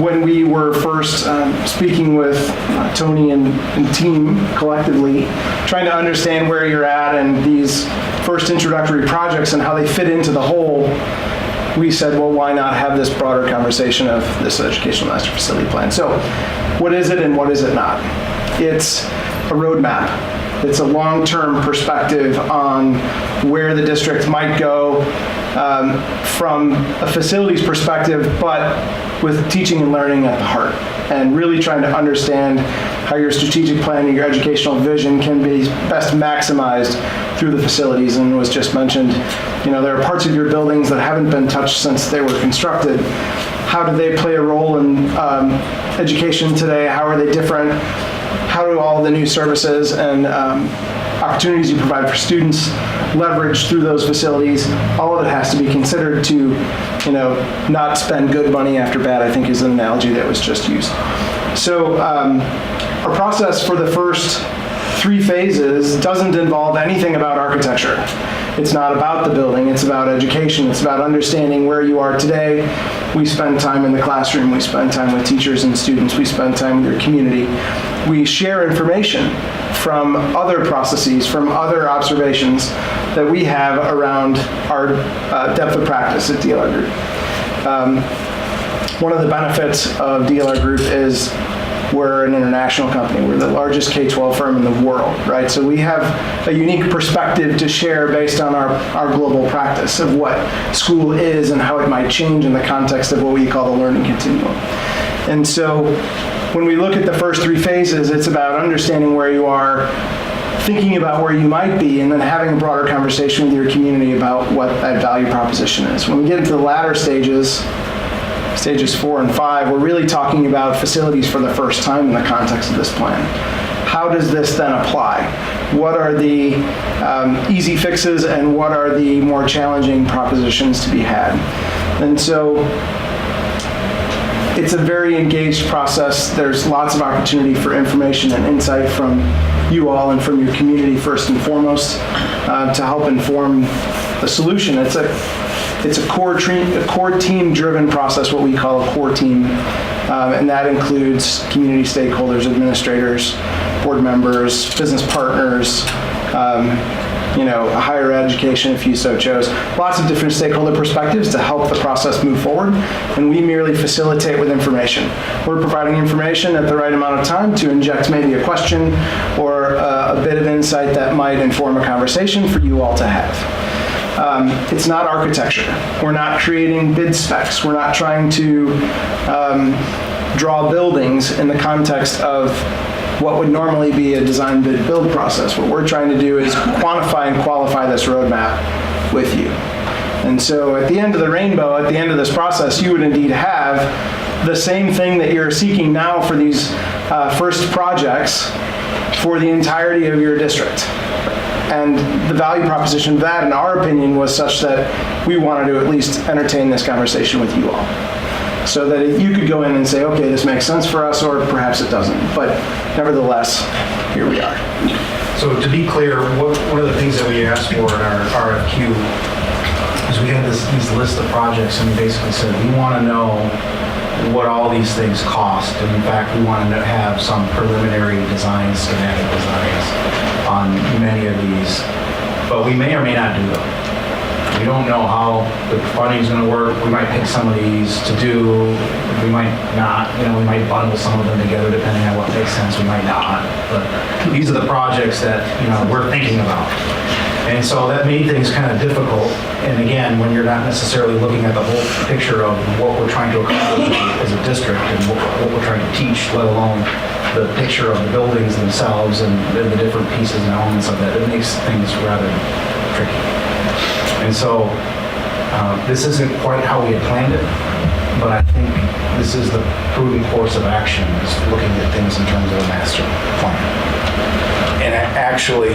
when we were first speaking with Tony and team collectively, trying to understand where you're at and these first introductory projects and how they fit into the whole, we said, well, why not have this broader conversation of this educational master facility plan? So what is it and what is it not? It's a roadmap It's a long-term perspective on where the district might go from a facilities perspective, but with teaching and learning at the heart, and really trying to understand how your strategic plan and your educational vision can be best maximized through the facilities. And was just mentioned, there are parts of your buildings that haven't been touched since they were constructed. How do they play a role in education today? How are they different? How do all the new services and opportunities you provide for students leverage through those facilities? All of it has to be considered to, not spend good money after bad, I think is an analogy that was just used. So our process for the first 3 phases doesn't involve anything about architecture. It's not about the building, it's about education, it's about understanding where you are today. We spend time in the classroom, we spend time with teachers and students, we spend time with your community. We share information from other processes, from other observations that we have around our depth of practice at DLR Group. One of the benefits of DLR Group is we're an international company. We're the largest K-12 firm in the world, right? So we have a unique perspective to share based on our global practice of what school is and how it might change in the context of what we call the learning continuum. And so when we look at the first 3 phases, it's about understanding where you are, thinking about where you might be, and then having a broader conversation with your community about what that value proposition is. When we get into the latter stages 4 and 5, we're really talking about facilities for the first time in the context of this plan. How does this then apply? What are the easy fixes and what are the more challenging propositions to be had? And so it's a very engaged process. There's lots of opportunity for information and insight from you all and from your community first and foremost to help inform the solution. It's a core team-driven process, what we call a core team, and that includes community stakeholders, administrators, board members, business partners, higher education if you so chose. Lots of different stakeholder perspectives to help the process move forward, and we merely facilitate with information. We're providing information at the right amount of time to inject maybe a question or a bit of insight that might inform a conversation for you all to have. It's not architecture. We're not creating bid specs. We're not trying to draw buildings in the context of what would normally be a design bid build process. What we're trying to do is quantify and qualify this roadmap with you. And so at the end of the rainbow, at the end of this process, you would indeed have the same thing that you're seeking now for these first projects for the entirety of your district. And the value proposition of that, in our opinion, was such that we wanted to at least entertain this conversation with you all. So that you could go in and say, okay, this makes sense for us, or perhaps it doesn't. But nevertheless, here we are. So to be clear, one of the things that we asked for in our RFQ is we had these list of projects, and we basically said, we want to know what all these things cost. And in fact, we want to have some preliminary designs, schematic designs on many of these, but we may or may not do them. We don't know how the funding is going to work. We might pick some of these to do. We might not. We might bundle some of them together depending on what makes sense. We might not. But these are the projects that we're thinking about. And so that made things kind of difficult. And again, when you're not necessarily looking at the whole picture of what we're trying to accomplish as a district and what we're trying to teach, let alone the picture of the buildings themselves and the different pieces and elements of that, it makes things rather tricky. And so this isn't quite how we had planned it, but I think this is the prudent course of action, is looking at things in terms of a master plan. And actually,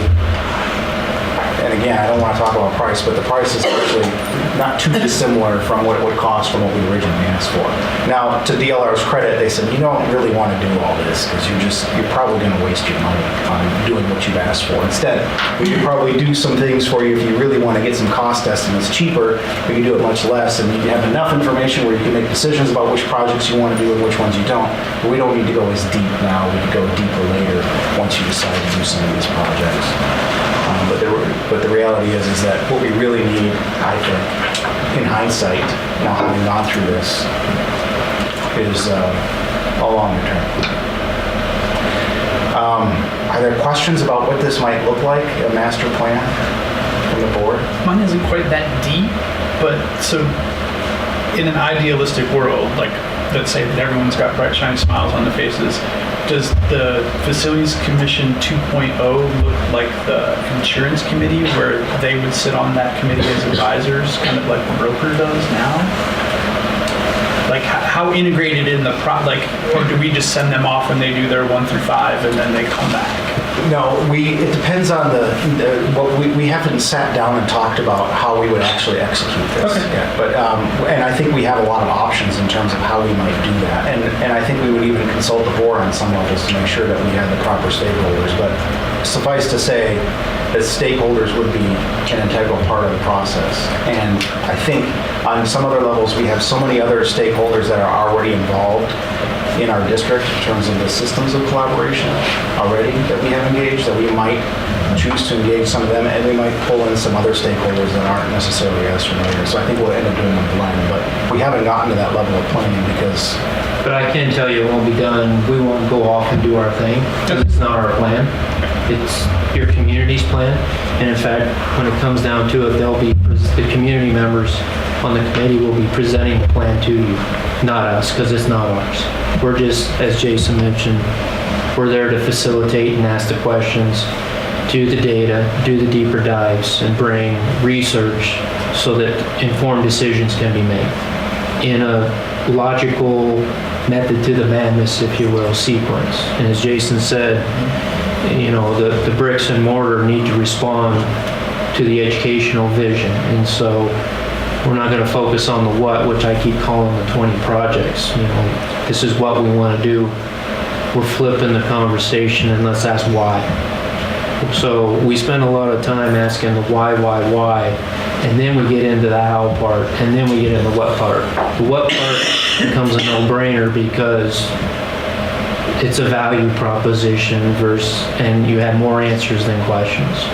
and again, I don't want to talk about price, but the price is actually not too dissimilar from what it would cost from what we originally asked for. Now, to DLR's credit, they said, you don't really want to do all this because you're probably going to waste your money on doing what you've asked for. Instead, we could probably do some things for you if you really want to get some cost estimates cheaper. We can do it much less, and you can have enough information where you can make decisions about which projects you want to do and which ones you don't. But we don't need to go as deep now. We can go deeper later once you decide to do some of these projects. But the reality is that what we really need, I think, in hindsight, now having gone through this, is a longer term. Are there questions about what this might look like, a master plan from the board? Mine isn't quite that deep, but so in an idealistic world, like let's say that everyone's got bright shiny smiles on their faces, does the Facilities Commission 2.0 look like the insurance committee where they would sit on that committee as advisors, kind of like Broker does now? Like how integrated in the or do we just send them off when they do their 1 through 5 and then they come back? No, it depends on we haven't sat down and talked about how we would actually execute this yet. But, and I think we have a lot of options in terms of how we might do that. And I think we would even consult the board on some levels to make sure that we have the proper stakeholders. But suffice to say that stakeholders would be an integral part of the process. And I think on some other levels, we have so many other stakeholders that are already involved in our district in terms of the systems of collaboration already that we have engaged, that we might choose to engage some of them, and we might pull in some other stakeholders that aren't necessarily as familiar. So I think we'll end up doing a blend, but we haven't gotten to that level of planning because... But I can tell you it won't be done, we won't go off and do our thing, because it's not our plan. It's your community's plan, and in fact, when it comes down to it, the community members on the committee will be presenting the plan to you, not us, because it's not ours. We're just, as Jason mentioned, we're there to facilitate and ask the questions, do the data, do the deeper dives, and bring research so that informed decisions can be made in a logical method to the madness, if you will, sequence. And as Jason said, you know, the bricks and mortar need to respond to the educational vision. And so we're not going to focus on the what, which I keep calling the 20 projects. You know, this is what we want to do. We're flipping the conversation and let's ask why. So we spend a lot of time asking the why, and then we get into the how part, and then we get into the what part. The what part becomes a no-brainer because it's a value proposition and you have more answers than questions.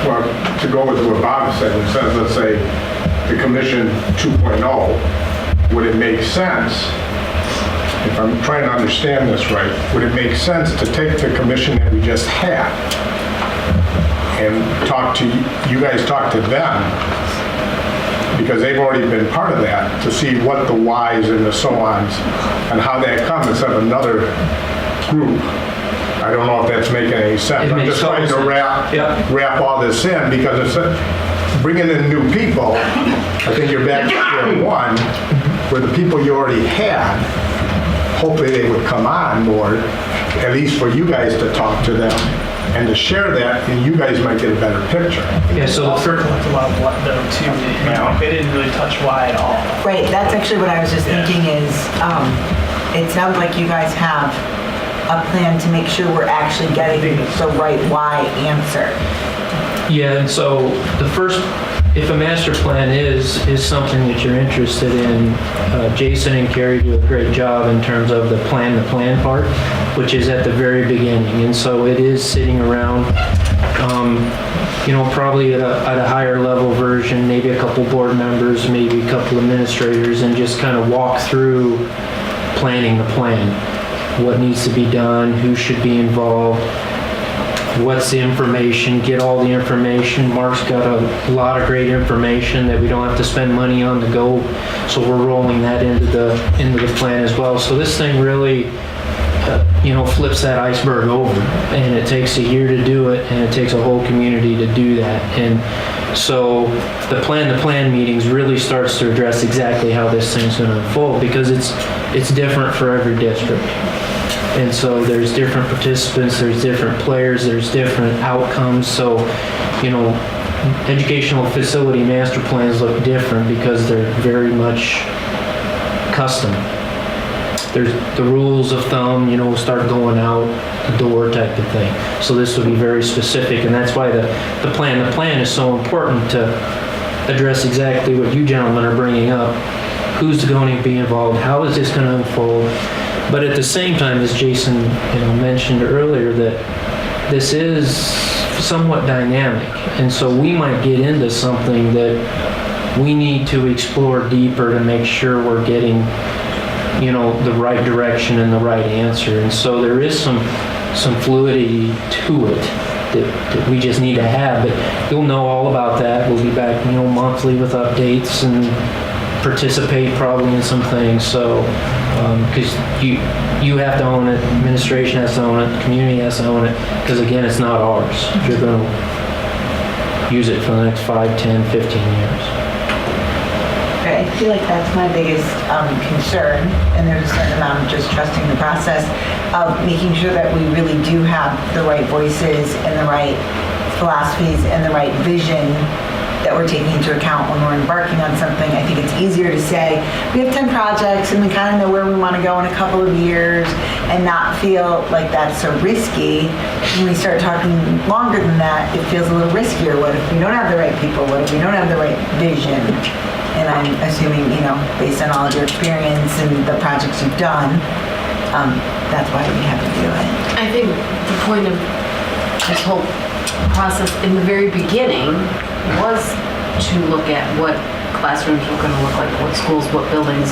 Well, to go with what Bob said, it says, let's say, the Commission 2.0, would it make sense, if I'm trying to understand this right, would it make sense to take the commission that we just had and you guys talk to them, because they've already been part of that, to see what the whys and the so-ons and how that comes instead of another group? I don't know if that's making any sense. I'm just trying to wrap all this in, because it's bringing in new people. I think you're back to square one, where the people you already had, hopefully they would come on board, at least for you guys to talk to them and to share that, and you guys might get a better picture. Yeah, so also talked a lot of what though too. They didn't really touch why at all. Right, that's actually what I was just thinking is, it sounds like you guys have a plan to make sure we're actually getting the right why answer. Yeah, and so the first, if a master plan is something that you're interested in, Jason and Carrie do a great job in terms of the plan part, which is at the very beginning. And so it is sitting around, you know, probably at a higher level version, maybe a couple board members, maybe a couple administrators, and just kind of walk through planning the plan. What needs to be done, who should be involved, what's the information, get all the information. Mark's got a lot of great information that we don't have to spend money on to go, so we're rolling that into the plan as well. So this thing really, you know, flips that iceberg over, and it takes a year to do it, and it takes a whole community to do that. And so the plan meetings really starts to address exactly how this thing's going to unfold, because it's different for every district. And so there's different participants, there's different players, there's different outcomes. So, you know, educational facility master plans look different because they're very much custom. There's the rules of thumb, you know, start going out the door type of thing. So this will be very specific, and that's why the plan is so important to address exactly what you gentlemen are bringing up. Who's going to be involved? How is this going to unfold? But at the same time, as Jason, you know, mentioned earlier, that this is somewhat dynamic, and so we might get into something that we need to explore deeper to make sure we're getting the right direction and the right answer. And so there is some fluidity to it that we just need to have. But you'll know all about that. We'll be back, monthly with updates and participate probably in some things. So, because you have to own it, administration has to own it, community has to own it, because again, it's not ours. You're going to use it for the next 5, 10, 15 years. I feel like that's my biggest concern, and there's a certain amount of just trusting the process of making sure that we really do have the right voices and the right philosophies and the right vision that we're taking into account when we're embarking on something. I think it's easier to say, we have 10 projects and we kind of know where we want to go in a couple of years and not feel like that's so risky. When we start talking longer than that, it feels a little riskier. What if we don't have the right people? What if we don't have the right vision? And I'm assuming, based on all of your experience and the projects you've done, that's why we have to do it. I think the point of this whole process in the very beginning was to look at what classrooms were going to look like, what schools, what buildings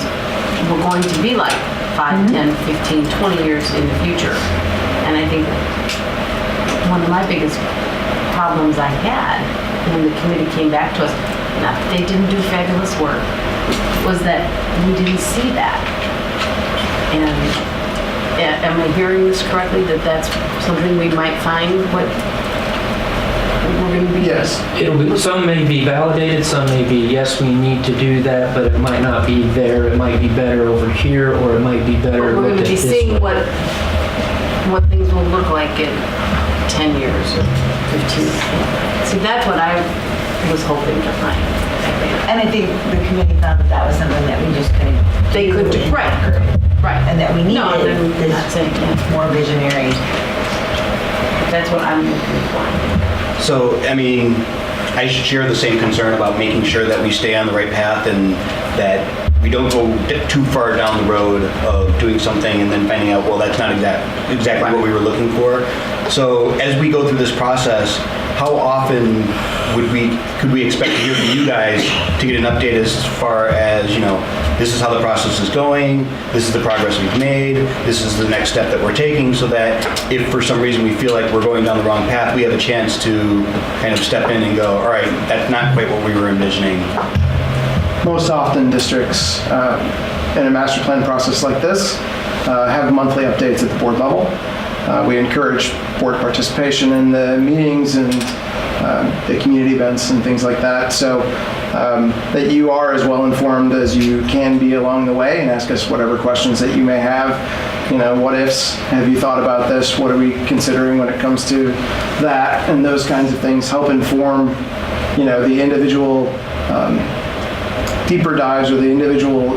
were going to be like 5, 10, 15, 20 years in the future. And I think one of my biggest problems I had when the committee came back to us, not that they didn't do fabulous work, was that we didn't see that. And am I hearing this correctly, that that's something we might find what we're going to be? Yes. Some may be validated, some may be, yes, we need to do that, but it might not be there. It might be better over here, or it might be better. But we're going to be seeing what things will look like in 10 years or 15 years. See, that's what I was hoping to find. And I think the committee found that was something that we just couldn't do. Right. And that we needed this more visionary. That's what I'm looking for. So, I share the same concern about making sure that we stay on the right path and that we don't go too far down the road of doing something and then finding out, well, that's not exactly what we were looking for. So as we go through this process, how often could we expect to hear from you guys to get an update as far as, this is how the process is going, this is the progress we've made, this is the next step that we're taking, so that if for some reason we feel like we're going down the wrong path, we have a chance to kind of step in and go, all right, that's not quite what we were envisioning. Most often districts in a master plan process like this have monthly updates at the board level. We encourage board participation in the meetings and the community events and things like that, so that you are as well informed as you can be along the way, and ask us whatever questions that you may have. What ifs? Have you thought about this? What are we considering when it comes to that? And those kinds of things help inform, the individual deeper dives or the individual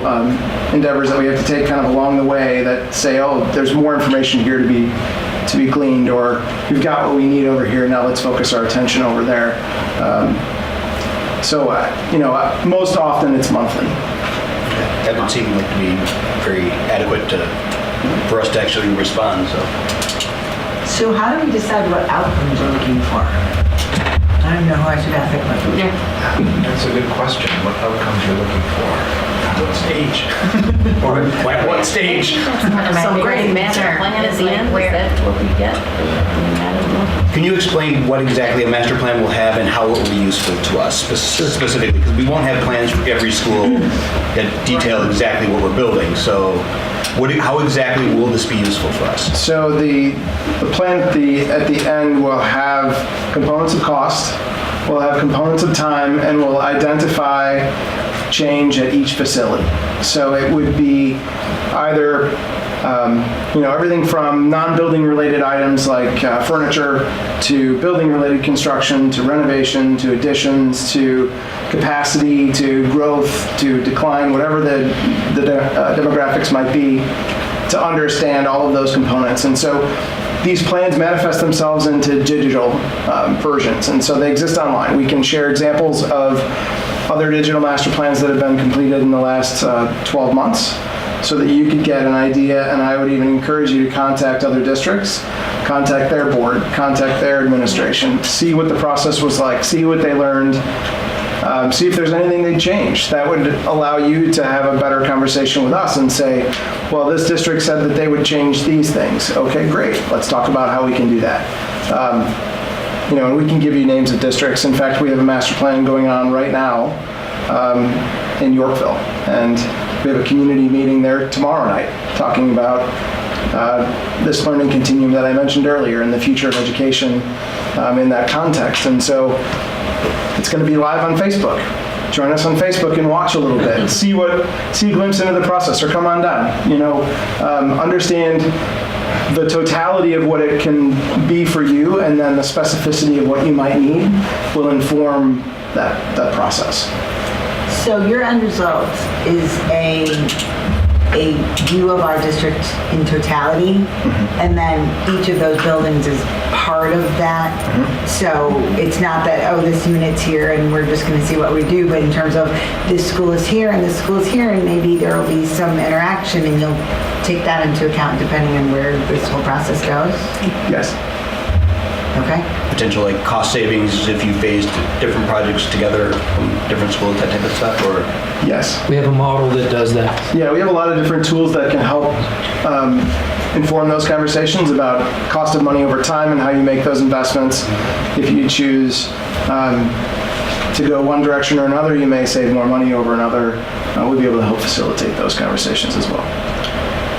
endeavors that we have to take kind of along the way that say, oh, there's more information here to be gleaned, or we've got what we need over here, now let's focus our attention over there. Most often it's monthly. That would seem like to be very adequate for us to actually respond. So how do we decide what outcomes we're looking for? I don't know who I should ask that question. That's a good question. What outcomes you're looking for? At what stage? Or at what stage? Some great master plan at the end, is that what we get? I don't know. Can you explain what exactly a master plan will have and how it will be useful to us specifically? Because we won't have plans for every school that detail exactly what we're building. So how exactly will this be useful for us? So the plan at the end will have components of cost, we'll have components of time, and we'll identify change at each facility. So it would be either everything from non-building related items like furniture, to building related construction, to renovation, to additions, to capacity, to growth, to decline, whatever the demographics might be, to understand all of those components. And so these plans manifest themselves into digital versions, and so they exist online. We can share examples of other digital master plans that have been completed in the last 12 months, so that you could get an idea, and I would even encourage you to contact other districts, contact their board, contact their administration, see what the process was like, see what they learned, See if there's anything they change. That would allow you to have a better conversation with us and say, well, this district said that they would change these things. Okay, great. Let's talk about how we can do that. And we can give you names of districts. In fact, we have a master plan going on right now in Yorkville. And we have a community meeting there tomorrow night talking about this learning continuum that I mentioned earlier and the future of education in that context. And so it's going to be live on Facebook. Join us on Facebook and watch a little bit. See a glimpse into the process, or come on down. Understand the totality of what it can be for you, and then the specificity of what you might need will inform that process. So your end result is a view of our district in totality, and then each of those buildings is part of that. So it's not that, oh, this unit's here and we're just going to see what we do, but in terms of this school is here and this school is here, and maybe there will be some interaction, and you'll take that into account depending on where this whole process goes? Yes. Okay. Potential like cost savings if you phased different projects together from different schools, that type of stuff, or? Yes. We have a model that does that. Yeah, we have a lot of different tools that can help inform those conversations about cost of money over time and how you make those investments. If you choose to go one direction or another, you may save more money over another. We'll be able to help facilitate those conversations as well.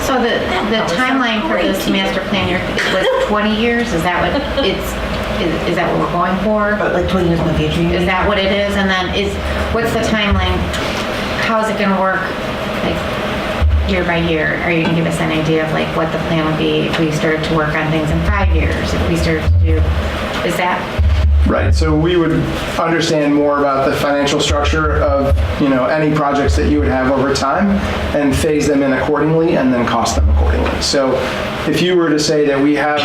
So the timeline for this master plan was 20 years? Is that what is that what we're going for? Like 20 years in the future? Is that what it is? And then what's the timeline? How is it going to work, like year by year? Are you going to give us an idea of like what the plan would be if we started to work on things in 5 years? If we started to do, is that? Right, so we would understand more about the financial structure of any projects that you would have over time and phase them in accordingly and then cost them accordingly. So if you were to say that we have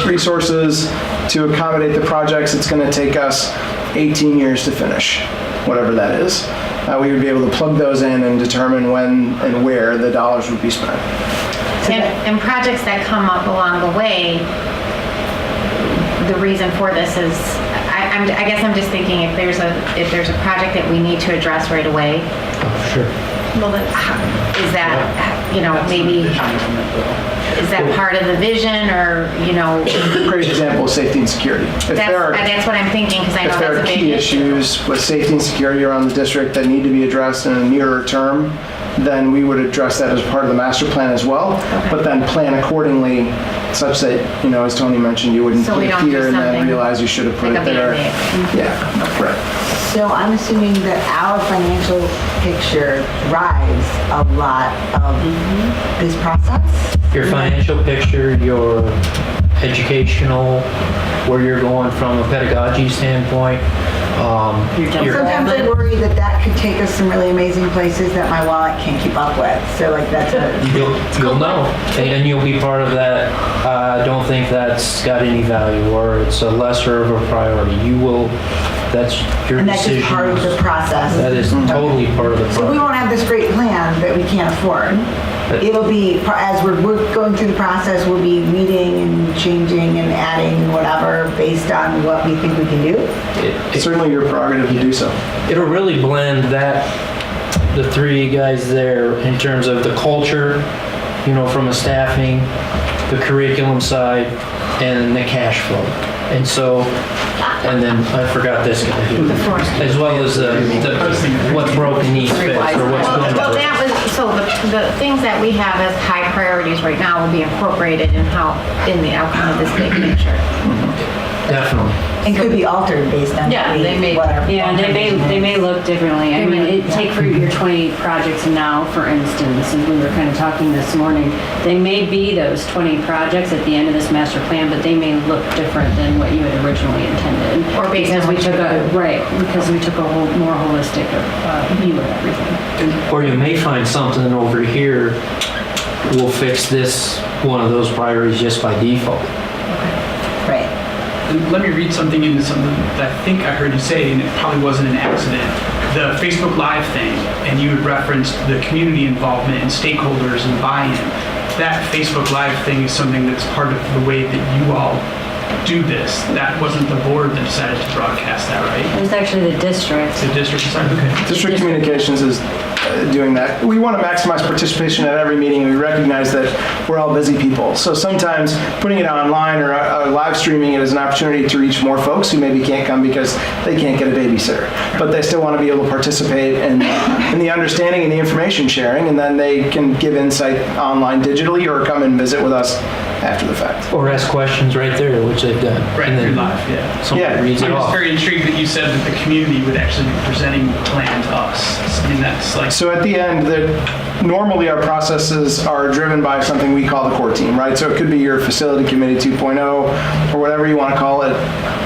resources to accommodate the projects, it's going to take us 18 years to finish, whatever that is. We would be able to plug those in and determine when and where the dollars would be spent. And projects that come up along the way, the reason for this is, I guess I'm just thinking if there's a project that we need to address right away. Oh, sure. Well, then, is that maybe is that part of the vision, or A great example is safety and security. That's what I'm thinking, because I know if there that's are a big key issue. issues with safety and security around the district that need to be addressed in a nearer term, then we would address that as part of the master plan as well, but then plan accordingly such that, as Tony mentioned, you wouldn't So put we it don't do here and then something realize you should have put like it a there. Band-Aid. Yeah, right. So I'm assuming that our financial picture drives a lot of this process? Your financial picture, your educational, where you're going from a pedagogy standpoint. Sometimes I worry that could take us some really amazing places that my wallet can't keep up with. So like that's You'll know, and you'll be part of that. I don't think that's got any value, or it's a lesser of a priority. You will. That's your and that's decision. just part of the process. That is totally part of the process. So we won't have this great plan that we can't afford. It'll be, as we're going through the process, we'll be meeting and changing and adding and whatever based on what we think we can do. It's certainly your prerogative to do so. It'll really blend the three guys there in terms of the culture, from a staffing, the curriculum side, and the cash flow. And so, and then I forgot this guy here, as well as the what's broken needs fixed, or what's going to Well, break. that was, so the things that we have as high priorities right now will be incorporated in the outcome of this big picture. Definitely. And could be altered based on whatever. Yeah, they may look differently. I mean, take for your 20 projects now, for instance, and we were kind of talking this morning, they may be those 20 projects at the end of this master plan, but they may look different than what you had originally intended. Or because we took a more holistic view of everything. Or you may find something over here will fix this, one of those priorities just by default. Right. Let me read something into something that I think I heard you say, and it probably wasn't an accident. The Facebook Live thing, and you had referenced the community involvement and stakeholders and buy-in. That Facebook Live thing is something that's part of the way that you all do this. That wasn't the board that decided to broadcast that, right? It was actually the district. The district decided, okay. District Communications is doing that. We want to maximize participation at every meeting. We recognize that we're all busy people. So sometimes putting it online or live streaming it is an opportunity to reach more folks who maybe can't come because they can't get a babysitter. But they still want to be able to participate in the understanding and the information sharing, and then they can give insight online digitally or come and visit with us after the fact. Or ask questions right there, which they've done. Right, And then through live, yeah. Someone reads it I'm just off. very intrigued that you said that the community would actually be presenting the plan to us. I mean, that's like, So at the end, normally our processes are driven by something we call the core team, right? So it could be your facility committee 2.0 or whatever you want to call it,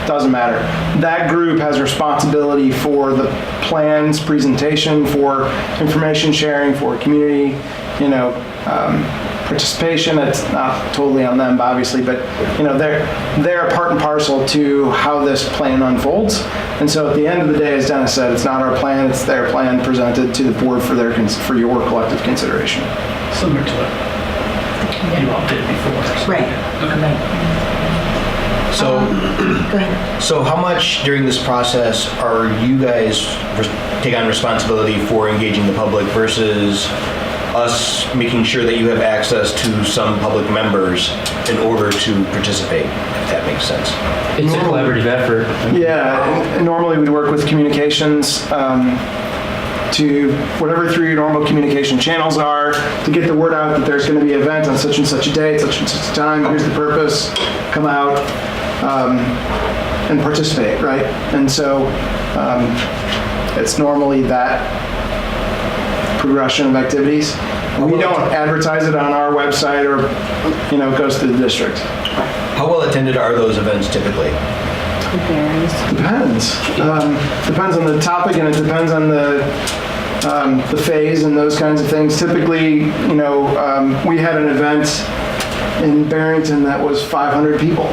doesn't matter. That group has responsibility for the plans, presentation, for information sharing, for community, participation. It's not totally on them, obviously, but they're a part and parcel to how this plan unfolds. And so at the end of the day, as Dennis said, it's not our plan, it's their plan presented to the board for your collective consideration. similar to what you all did before. Right. So, Go ahead. so how much during this process are you guys take on responsibility for engaging the public versus us making sure that you have access to some public members in order to participate, if that makes sense? It's a collaborative effort. Yeah, and normally we work with communications to whatever through your normal communication channels are to get the word out that there's going to be an event on such and such a date, such and such a time, here's the purpose, come out and participate, right? And so it's normally that progression of activities. We don't advertise it on our website or, it goes to the district. How well attended are those events typically? Depends. Depends on the topic and it depends on the phase and those kinds of things. Typically, we had an event in Barrington that was 500 people.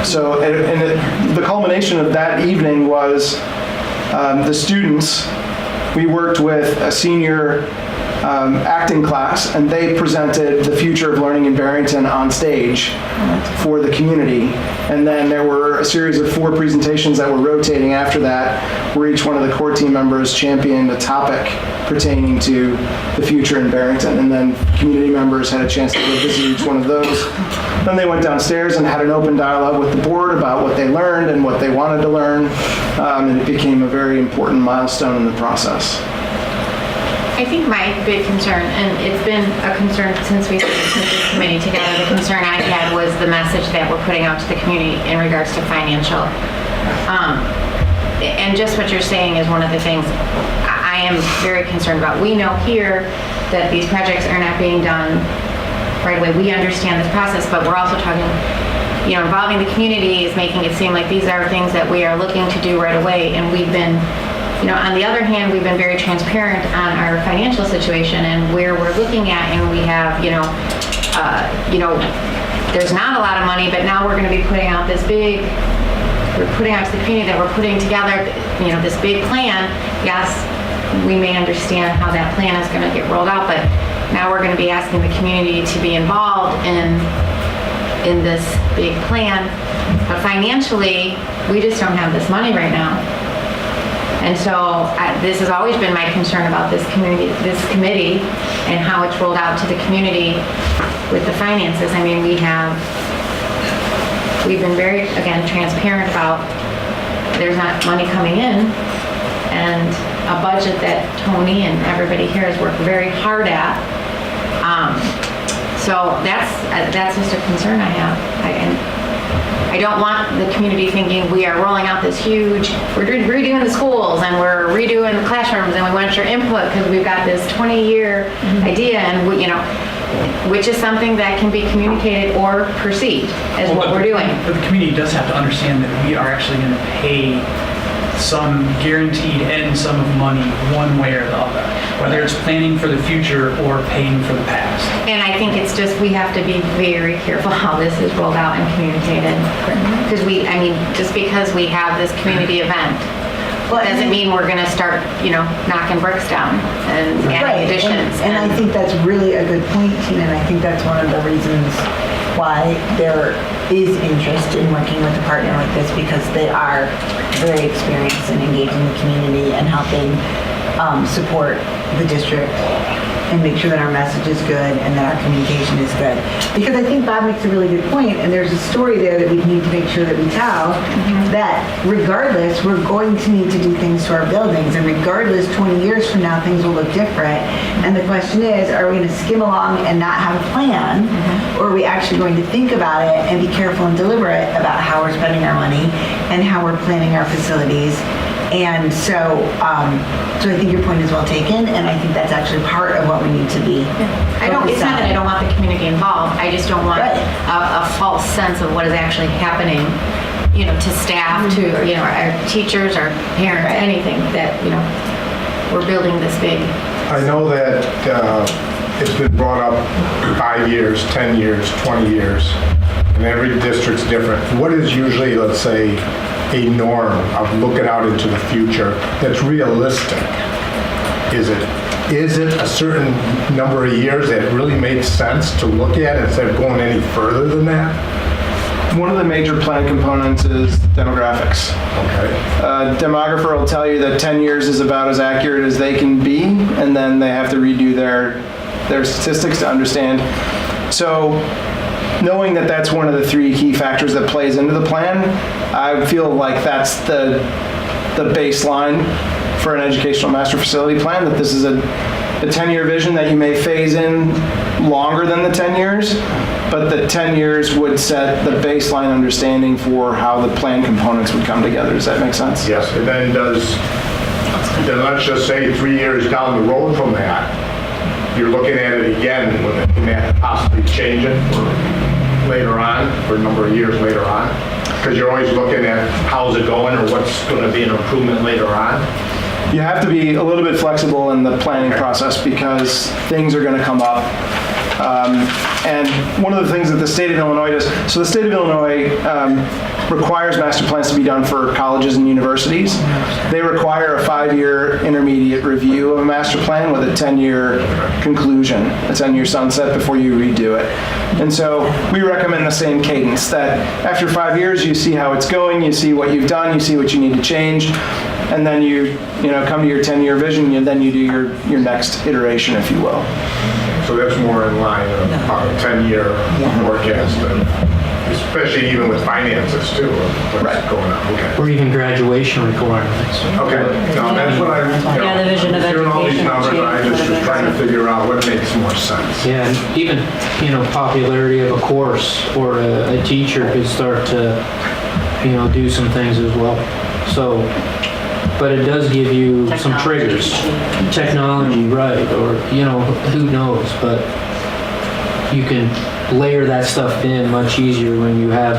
So, and the culmination of that evening was the students. We worked with a senior acting class, and they presented the future of learning in Barrington on stage for the community. And then there were a series of 4 presentations that were rotating after that, where each one of the core team members championed a topic pertaining to the future in Barrington. And then community members had a chance to go visit each one of those. Then they went downstairs and had an open dialogue with the board about what they learned and what they wanted to learn. And it became a very important milestone in the process. I think my big concern, and it's been a concern since we put this committee together, the concern I had was the message that we're putting out to the community in regards to financial. And just what you're saying is one of the things I am very concerned about. We know here that these projects are not being done right away. We understand this process, but we're also talking, involving the community is making it seem like these are things that we are looking to do right away, and we've been on the other hand, we've been very transparent on our financial situation and where we're looking at, and we have, there's not a lot of money, but now we're going to be putting out we're putting out to the community that we're putting together, this big plan. Yes, we may understand how that plan is going to get rolled out, but now we're going to be asking the community to be involved in this big plan. But financially, we just don't have this money right now. And so this has always been my concern about this committee and how it's rolled out to the community with the finances. I mean, we've been very, again, transparent about there's not money coming in, and a budget that Tony and everybody here has worked very hard at. So that's just a concern I have. I don't want the community thinking we are rolling out this huge, we're redoing the schools and we're redoing the classrooms and we want your input because we've got this 20-year idea, and which is something that can be communicated or perceived as what we're doing. But the community does have to understand that we are actually going to pay some guaranteed end sum of money one way or the other, whether it's planning for the future or paying for the past. And I think it's just, we have to be very careful how this is rolled out and communicated. Because just because we have this community event, Well, doesn't mean we're gonna start, knocking bricks down and Right, adding additions. and I think that's really a good point, Tina, and I think that's one of the reasons why there is interest in working with a partner like this, because they are very experienced in engaging the community and helping support the district and make sure that our message is good and that our communication is good. Because I think Bob makes a really good point, and there's a story there that we need to make sure that we tell, that regardless, we're going to need to do things to our buildings, and regardless, 20 years from now, things will look different. And the question is, are we going to skim along and not have a plan, or are we actually going to think about it and be careful and deliberate about how we're spending our money and how we're planning our facilities? And so I think your point is well taken, and I think that's actually part of what we need to be. It's not that I don't want the community involved, I just don't want a false sense of what is actually happening, to staff, to, our teachers, our parents, anything that, we're building this big. I know that it's been brought up 5 years, 10 years, 20 years, and every district's different. What is usually, let's say, a norm of looking out into the future that's realistic? Is it a certain number of years that really makes sense to look at instead of going any further than that? One of the major plan components is demographics. Okay. A demographer will tell you that 10 years is about as accurate as they can be, and then they have to redo their statistics to understand. So knowing that that's one of the 3 key factors that plays into the plan, I feel like that's the baseline for an educational master facility plan, that this is a 10-year vision that you may phase in longer than the 10 years, but the 10 years would set the baseline understanding for how the plan components would come together. Does that make sense? Yes, and then then let's just say 3 years down the road from that, you're looking at it again, can that possibly change it later on, for a number of years later on? Because you're always looking at how's it going or what's going to be an improvement later on. You have to be a little bit flexible in the planning process because things are going to come up. And one of the things that the state of Illinois does, so the state of Illinois requires master plans to be done for colleges and universities. They require a 5-year intermediate review of a master plan with a 10-year conclusion, a 10-year sunset before you redo it. And so we recommend the same cadence, that after 5 years, you see how it's going, you see what you've done, you see what you need to change, and then you come to your 10-year vision, and then you do your next iteration, if you will. So that's more in line with a 10-year forecast, especially even with finances too, of what's going on. Okay. Or even graduation requirements. Okay, no, that's what Yeah, the vision of hearing all these education numbers, I change, just was trying to figure out what makes more sense. Yeah, and even, popularity of a course or a teacher could start to, do some things as well. So, but it does give you some triggers. Technology, right, or, who knows, but you can layer that stuff in much easier when you have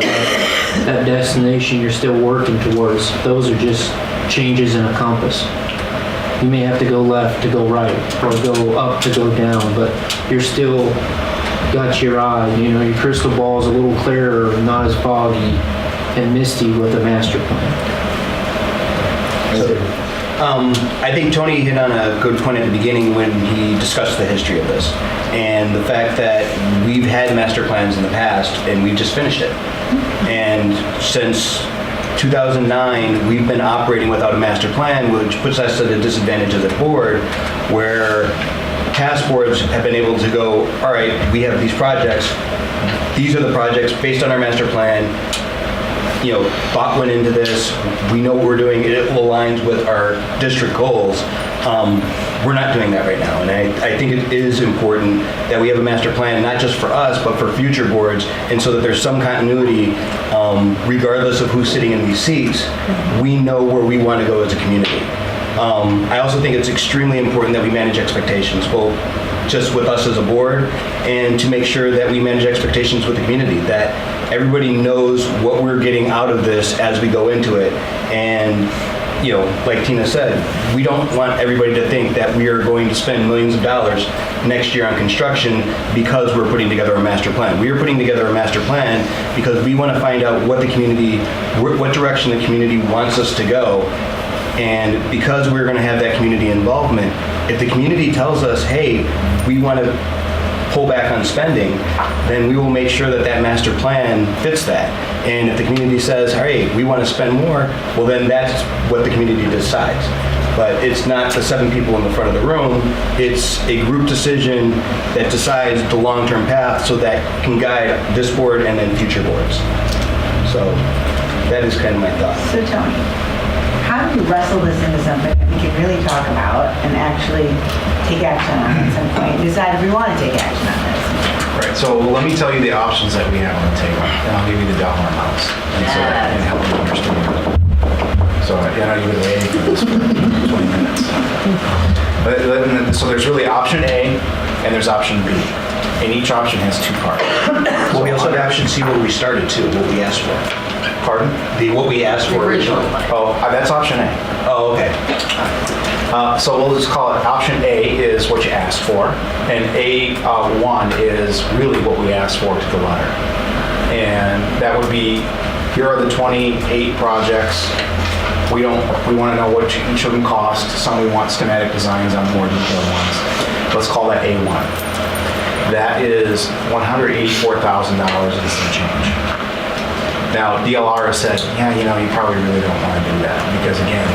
that destination you're still working towards. Those are just changes in a compass. You may have to go left to go right, or go up to go down, but you're still got your eye, your crystal ball is a little clearer, not as foggy and misty with a master plan. I think Tony hit on a good point at the beginning when he discussed the history of this and the fact that we've had master plans in the past and we just finished it. And since 2009, we've been operating without a master plan, which puts us at a disadvantage as a board, where past boards have been able to go, all right, we have these projects. These are the projects based on our master plan. Thought went into this. We know what we're doing. It aligns with our district goals. We're not doing that right now. And I think it is important that we have a master plan, not just for us, but for future boards, and so that there's some continuity, regardless of who's sitting in these seats. We know where we want to go as a community. I also think it's extremely important that we manage expectations, both just with us as a board and to make sure that we manage expectations with the community, that everybody knows what we're getting out of this as we go into it. And, like Tina said, we don't want everybody to think that we are going to spend millions of dollars next year on construction because we're putting together a master plan. We are putting together a master plan because we want to find out what direction the community wants us to go, And because we're going to have that community involvement, if the community tells us, hey, we want to pull back on spending, then we will make sure that that master plan fits that. And if the community says, hey, we want to spend more, well, then that's what the community decides. But it's not the 7 people in the front of the room. It's a group decision that decides the long-term path so that can guide this board and then future boards. So that is kind of my thought. So Tony, how do we wrestle this into something that we can really talk about and actually take action on at some point, decide if we want to take action on this? Right, so let me tell you the options that we have on the table, and I'll give you the dollar amounts, and so that can help you understand. So, yeah, I'll give it away for this 20 minutes. So there's really option A, and there's option B, and each option has 2 parts. Well, we also have option C where we started too, what we asked for. Pardon? What we asked for originally. Oh, that's option A. Oh, okay. So we'll just call it option A is what you asked for, and A1 is really what we asked for to the letter. And that would be, here are the 28 projects. We want to know what each of them cost. Some we want schematic designs on, more detailed ones. Let's call that A1. That is $184,000 and some change. Now, DLR has said, yeah, you probably really don't want to do that because, again,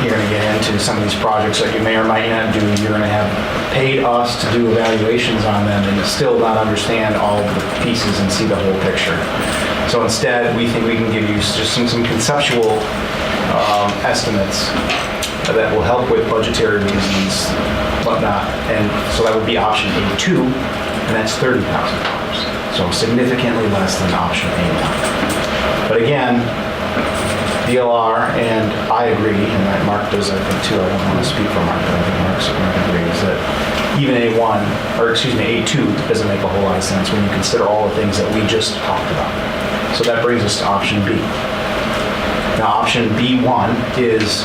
you're going to get into some of these projects that you may or might not do. You're going to have paid us to do evaluations on them and still not understand all of the pieces and see the whole picture. So instead, we think we can give you just some conceptual estimates that will help with budgetary reasons, whatnot. And so that would be option A2, and that's $30,000. So significantly less than option A1. But again, DLR, and I agree, and that Mark does, I think, too. I don't want to speak for Mark, but I think Mark agrees that even A2 doesn't make a whole lot of sense when you consider all the things that we just talked about. So that brings us to option B. Now, option B1 is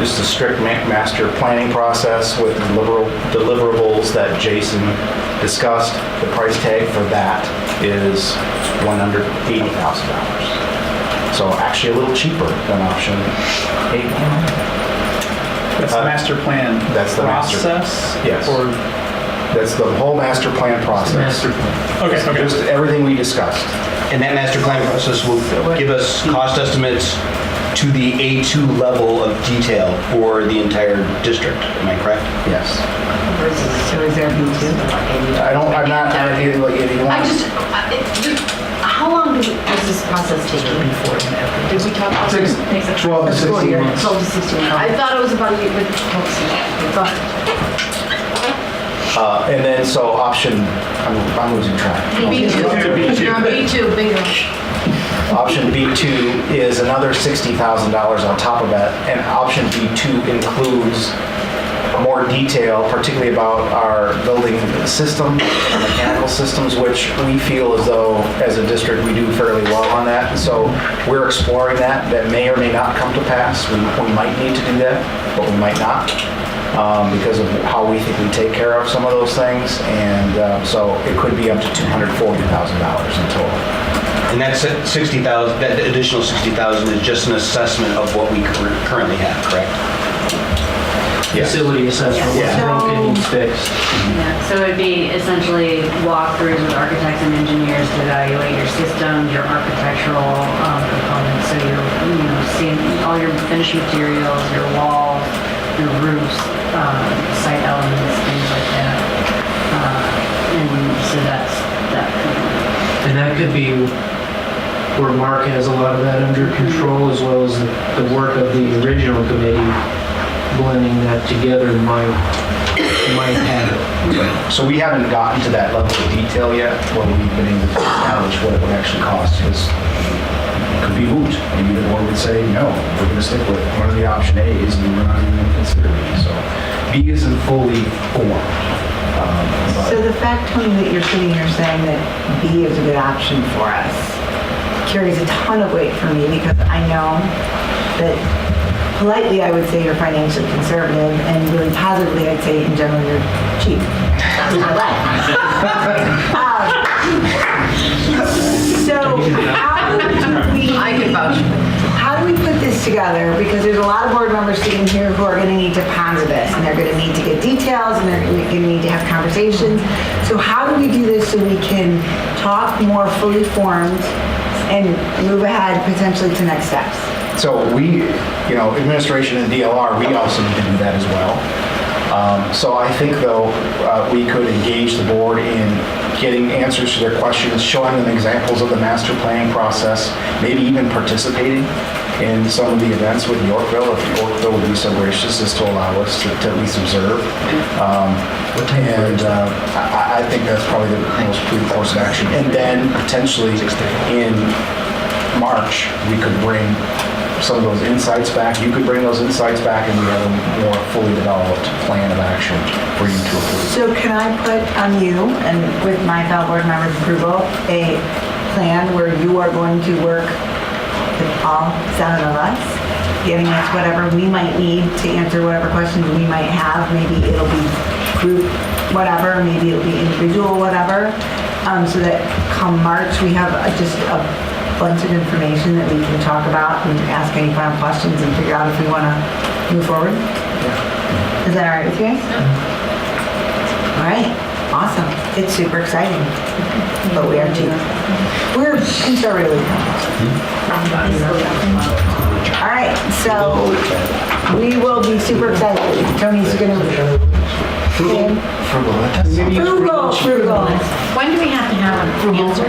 just a strict master planning process with deliverables that Jason discussed. The price tag for that is $180,000. So actually a little cheaper than option A. That's the master plan. That's the process. Yes. Or that's the whole master plan process. Master plan. Okay. Just everything we discussed. And that master plan process will give us cost estimates to the A2 level of detail for the entire district. Am I correct? Yes. So is there B2? I'm not. How long does this process take before? Did we talk about Six- this? 12 to 16 months. 12 to 16 months. I thought it was about a year, but And then so option, I'm losing track. B2. You're on B2, bingo. Option B2 is another $60,000 on top of that, and option B2 includes more detail, particularly about our building system, our mechanical systems, which we feel as though, as a district, we do fairly well on that. So we're exploring that. That may or may not come to pass. We might need to do that, but we might not, because of how we think we take care of some of those things. And so it could be up to $240,000 in total. And that 60,000, that additional 60,000 is just an assessment of what we currently have, correct? Yes. Facility assessment, what's broken needs fixed. Yeah, so it'd be essentially walkthroughs with architects and engineers to evaluate your system, your architectural components, so you're, seeing all your finished materials, your walls, your roofs, site elements, things like that. And so that's that. And that could be where Mark has a lot of that under control, as well as the work of the original committee. Blending that together might have it. So we haven't gotten to that level of detail yet, where we've been able to establish what it would actually cost, because it could be moot. Maybe the board would say, no, we're going to stick with one of the option A's, and we're not even going to consider B. So B isn't fully formed. So the fact, Tony, that you're sitting here saying that B is a good option for us carries a ton of weight for me, because I know that politely I would say you're financially conservative, and really positively I'd say in general you're cheap. So how do we put this together because there's a lot of board members sitting here who are going to need to ponder this and they're going to need to get details and they're going to need to have conversations. So how do we do this so we can talk more fully formed and move ahead potentially to next steps? So we, administration and DLR, we also need to do that as well. So I think though, we could engage the board in getting answers to their questions, showing them examples of the master planning process, maybe even participating in some of the events with Yorkville, if Yorkville would be so gracious as to allow us to at least observe. I think that's probably the most prudent course of action. And then potentially in March, we could bring some of those insights back. You could bring those insights back and we have a more fully developed plan of action for you to approve. So can I put on you and with my fellow board members' approval, a plan where you are going to work with all 7 of us, getting us whatever we might need to answer whatever questions we might have. Maybe it'll be group whatever, maybe it'll be individual whatever, so that come March we have just a bunch of information that we can talk about and ask any final questions and figure out if we want to move forward. Is that all right with you guys? All right, awesome. It's super exciting, but we are too. We're conservatively. All right, so we will be super excited. Tony's going to frugal. When do we have to have an answer?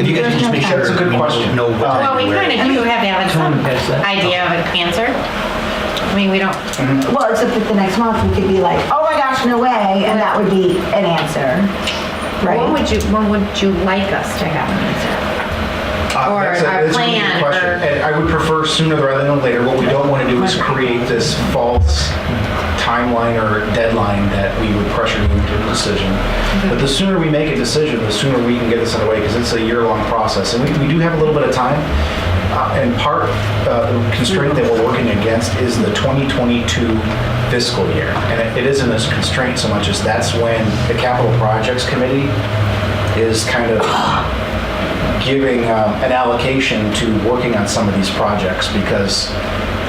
If you guys can just make sure. That's a good question. Know what Well, we time kind of do have to have some idea of an answer. I mean, we don't. Well, except that the next month we could be like, oh my gosh, no way, and that would be an answer, right? When would you like us to have an answer? Or That's our a really plan? good question. Or And I would prefer sooner rather than later. What we don't want to do is create this false timeline or deadline that we would pressure you into a decision. But the sooner we make a decision, the sooner we can get this underway because it's a year-long process. And we do have a little bit of time. And part the constraint that we're working against is the 2022 fiscal year. And it isn't a constraint so much as that's when the Capital Projects Committee is kind of giving an allocation to working on some of these projects because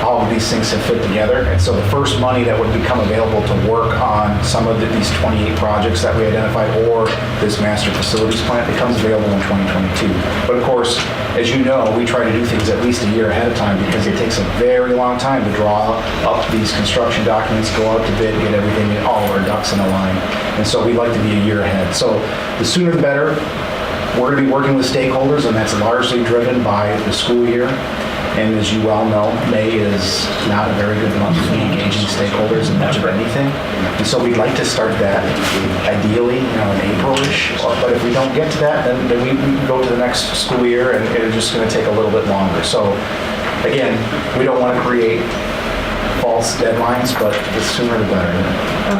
all of these things have fit together. And so the first money that would become available to work on some of these 28 projects that we identified or this master facilities plan becomes available in 2022. But of course, as you know, we try to do things at least a year ahead of time because it takes a very long time to draw up these construction documents, go out to bid, get everything, all of our ducks in a line. And so we like to be a year ahead. So the sooner the better. We're going to be working with stakeholders, and that's largely driven by the school year. And as you well know, May is not a very good month to be engaging stakeholders in much of anything. And so we'd like to start that ideally, in April-ish. But if we don't get to that, then we can go to the next school year, and it's just going to take a little bit longer. So again, we don't want to create false deadlines, but the sooner the better.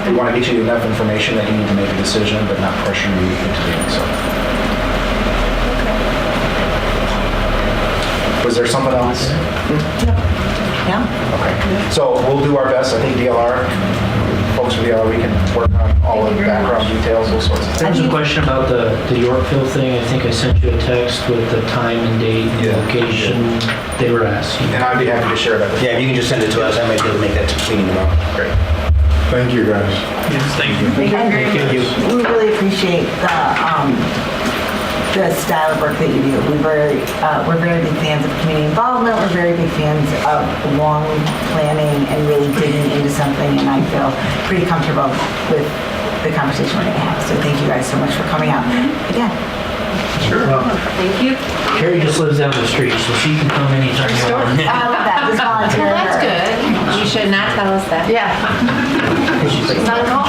We want to get you enough information that you need to make a decision, but not pressure you into doing so. Was there something else? Yeah. Okay. So we'll do our best. I think DLR, folks with DLR, we can work on all of the background details, those sorts of There things. was a question about the Yorkville thing. I think I sent you a text with the time and date and location they were asking. And I'd be happy to share that with you. Yeah, if you can just send it to us, I might be able to make that meeting tomorrow. Great. Thank you, guys. Yes, thank you. Thank you. We really appreciate the style of work that you do. We're very big fans of community involvement. We're very big fans of long planning and really digging into something. And I feel pretty comfortable with the conversation we're going to have. So thank you guys so much for coming out again. Sure. Thank you. Carrie just lives down the street, so she can come anytime you want. I love that. Just volunteer. Well, that's good. You should not tell us that. Yeah. It's not at all.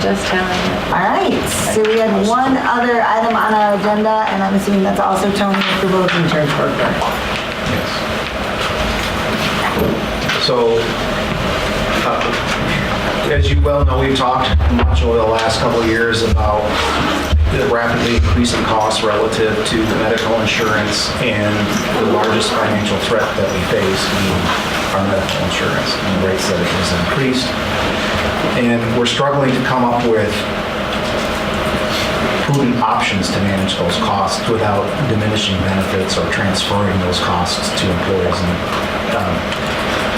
Just telling you. All right. So we had one other item on our agenda, and I'm assuming that's also Tony approval of insurance broker. So, as you well know, we've talked much over the last couple of years about the rapidly increasing costs relative to the medical insurance and the largest financial threat that we face being our medical insurance and the rates that it has increased. And we're struggling to come up with prudent options to manage those costs without diminishing benefits or transferring those costs to employees. And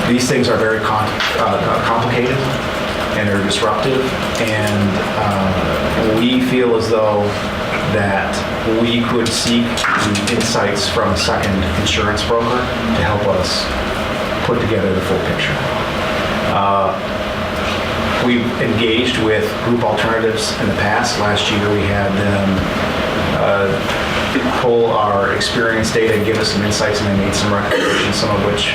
these things are very complicated and they're disruptive, and we feel as though that we could seek insights from a second insurance broker to help us put together the full picture. We've engaged with group alternatives in the past. Last year we had them pull our experience data and give us some insights, and they made some recommendations, some of which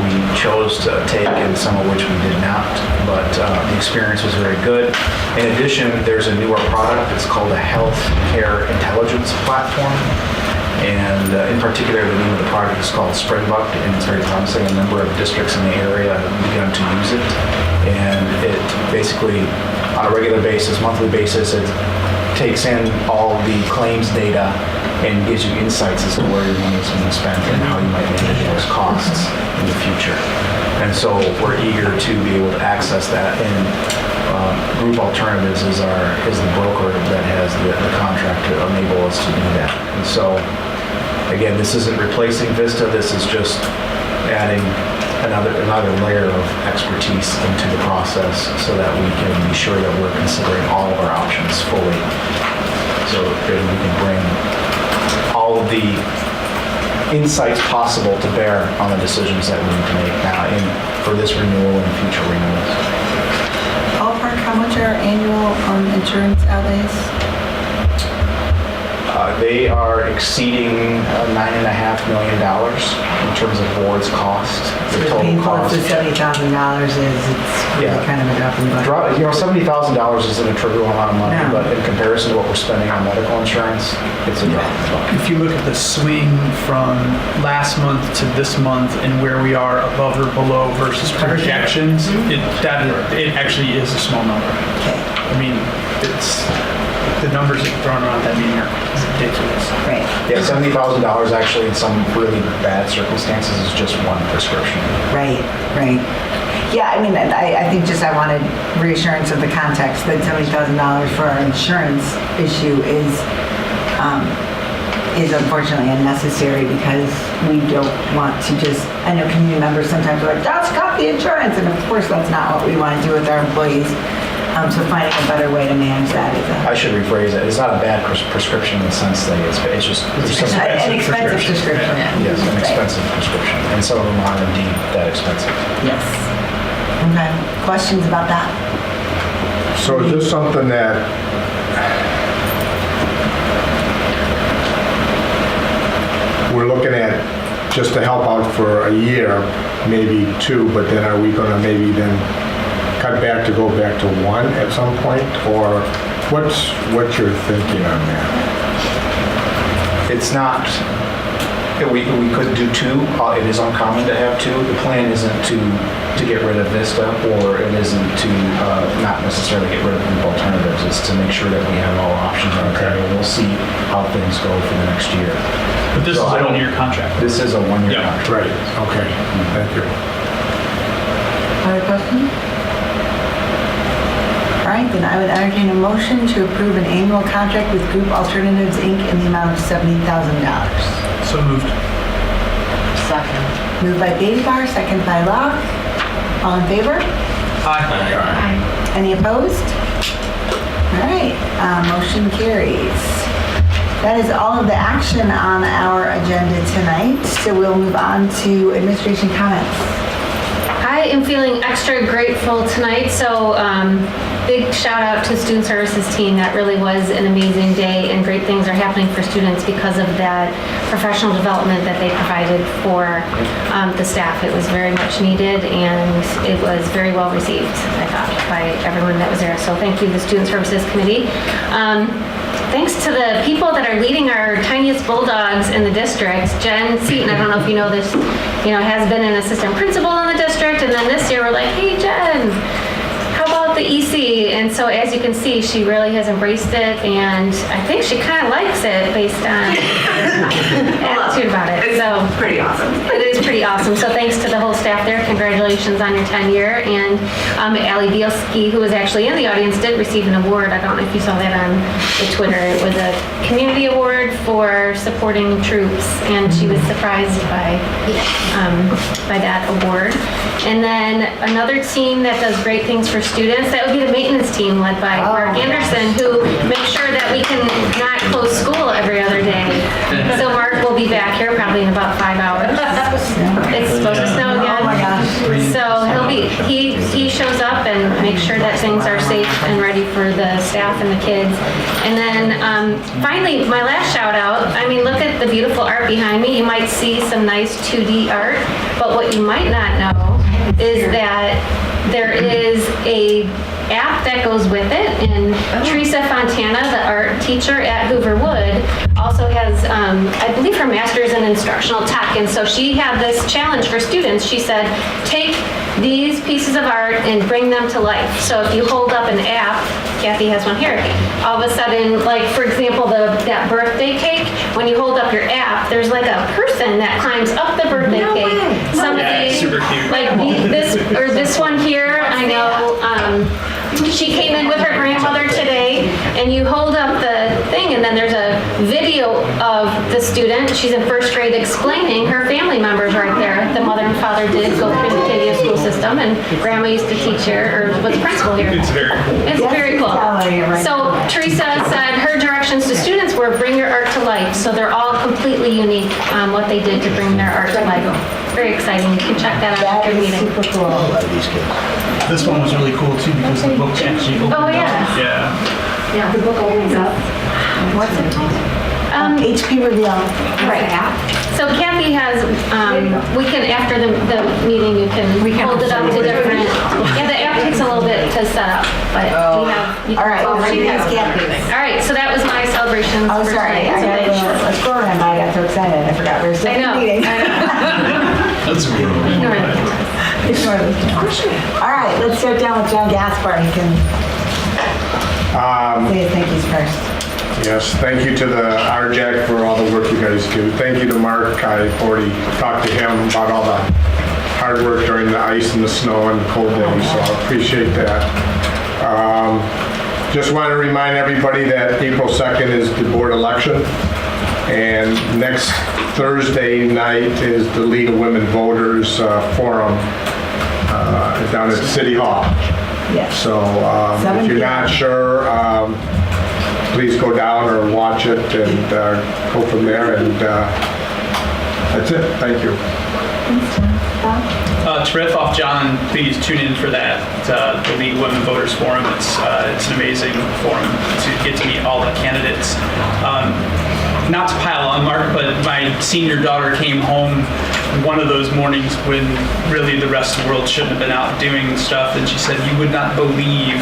we chose to take and some of which we did not, but the experience was very good. In addition, there's a newer product. It's called a Health Care Intelligence Platform, and in particular the name of the product is called Springbuk, and it's very promising. A number of districts in the area have begun to use it, and it basically, on a regular basis, monthly basis, it takes in all the claims data and gives you insights as to where your money is being spent and how you might manage those costs in the future. And so we're eager to be able to access that, and Group Alternatives is the broker that has the contract to enable us to do that. And so, again, this isn't replacing Vista, this is just adding another layer of expertise into the process so that we can be sure that we're considering all of our options fully, so that we can bring all of the insights possible to bear on the decisions that we need to make now for this renewal and future renewals. Ballpark, how much are our annual insurance outlays? They are exceeding $9.5 million in terms of board's cost. So it's painful if the $70,000 is, it's really kind of a drop in the bucket. $70,000 isn't a trivial amount of money, No. but in comparison to what we're spending on medical insurance, it's a drop in the bucket. If you look at the swing from last month to this month and where we are above or below versus projections, it actually is a small number. Okay. I mean, the numbers that are thrown around that meeting are ridiculous. Right. Yeah, $70,000 actually in some really bad circumstances is just one prescription. Right. Yeah, I mean, I think I wanted reassurance of the context that $70,000 for our insurance issue is unfortunately unnecessary, because we don't want to just, I know community members sometimes are like, just cut the insurance, and of course that's not what we want to do with our employees. So finding a better way to manage that is I should rephrase it. It's not a bad prescription in the sense that it's just an expensive prescription. Yes, an expensive prescription, and some of them are indeed that expensive. Yes. Okay. Questions about that? So is this something that we're looking at just to help out for a year, maybe two, but then are we going to maybe then cut back to go back to one at some point, or what's your thinking on that? It's not, we could do two. It is uncommon to have two. The plan isn't to get rid of Vista, or it isn't to not necessarily get rid of Group Alternatives. It's to make sure that we have all options on the table. We'll see how things go for the next year. But this is a 1-year contract. This is a 1-year contract. Right, okay, thank you. Other questions? All right, then I would entertain a motion to approve an annual contract with Group Alternatives, Inc. in the amount of $70,000. So moved. Second. Moved by Baby Bar, second by Locke. All in favor? Aye. Any opposed? All right, motion carries. That is all of the action on our agenda tonight, so we'll move on to administration comments. I am feeling extra grateful tonight, so big shout out to Student Services team. That really was an amazing day, and great things are happening for students because of that professional development that they provided for the staff. It was very much needed, and it was very well received, I thought, by everyone that was there. So thank you, the Student Services Committee. Thanks to the people that are leading our tiniest bulldogs in the district. Jen Seaton, I don't know if you know this, has been an assistant principal in the district, and then this year we're like, hey Jen, how about the EC, and so as you can see, she really has embraced it, and I think she kind of likes it based on attitude about it. So pretty awesome. It is pretty awesome. So thanks to the whole staff there. Congratulations on your tenure. And Allie Bielski, who was actually in the audience, did receive an award. I don't know if you saw that on the Twitter. It was a community award for supporting troops, and she was surprised by that award. And then another team that does great things for students, that would be the maintenance team led by Mark Anderson, who makes sure that we can not close school every other day. So Mark will be back here probably in about 5 hours. It's supposed to snow again. Oh my gosh. So he shows up and makes sure that things are safe and ready for the staff and the kids. And then finally, my last shout out, I mean, look at the beautiful art behind me. You might see some nice 2D art, but what you might not know is that there is a app that goes with it, and Teresa Fontana, the art teacher at Hoover Wood, also has, I believe, her master's in instructional tech, and so she had this challenge for students. She said, take these pieces of art and bring them to life. So if you hold up an app, Kathy has one here, all of a sudden, like for example, that birthday cake, when you hold up your app, there's like a person that climbs up the birthday cake. Some of these, super cute. like this one here, I know, she came in with her grandmother today, and you hold up the thing, and then there's a video of the student. She's in first grade explaining her family members right there. The mother and father did go through the Batavia school system, and grandma used to teach here, or was principal here. It's very cool. It's very cool. So Teresa said her directions to students were bring your art to life. So they're all completely unique what they did to bring their art to life. Very exciting. You can check that out after your meeting. Super cool. A lot of these kids. This one was really cool too because the book actually opened Oh, yeah. up. Yeah. Yeah, the book opens up. What's it called? HP Reveal. Right. So Kathy has, we can, after the meeting, you can hold it up to different, yeah, the app takes a little bit to set up, but we have. All right, she has Kathy's. All right, so that was my celebrations. Oh, for sorry. tonight. I got a scroll around, but I got so excited. I forgot we were still I in know. the meeting. That's Ignore the cameras. Ignore those cameras. All right, let's start down with John Gaspar. He can say his thank yous first. Yes, thank you to the RJAC for all the work you guys do. Thank you to Mark. I already talked to him about all the hard work during the ice and the snow and the cold days, so I appreciate that. Just want to remind everybody that April 2nd is the board election, and next Thursday night is the League of Women Voters Forum down at City Hall. Yes. So if you're not sure, please go down or watch it and go from there. And that's it. Thank you. To riff off John, please tune in for that, the League of Women Voters Forum. It's an amazing forum to get to meet all the candidates. Not to pile on Mark, but my senior daughter came home one of those mornings when really the rest of the world shouldn't have been out doing stuff, and she said, you would not believe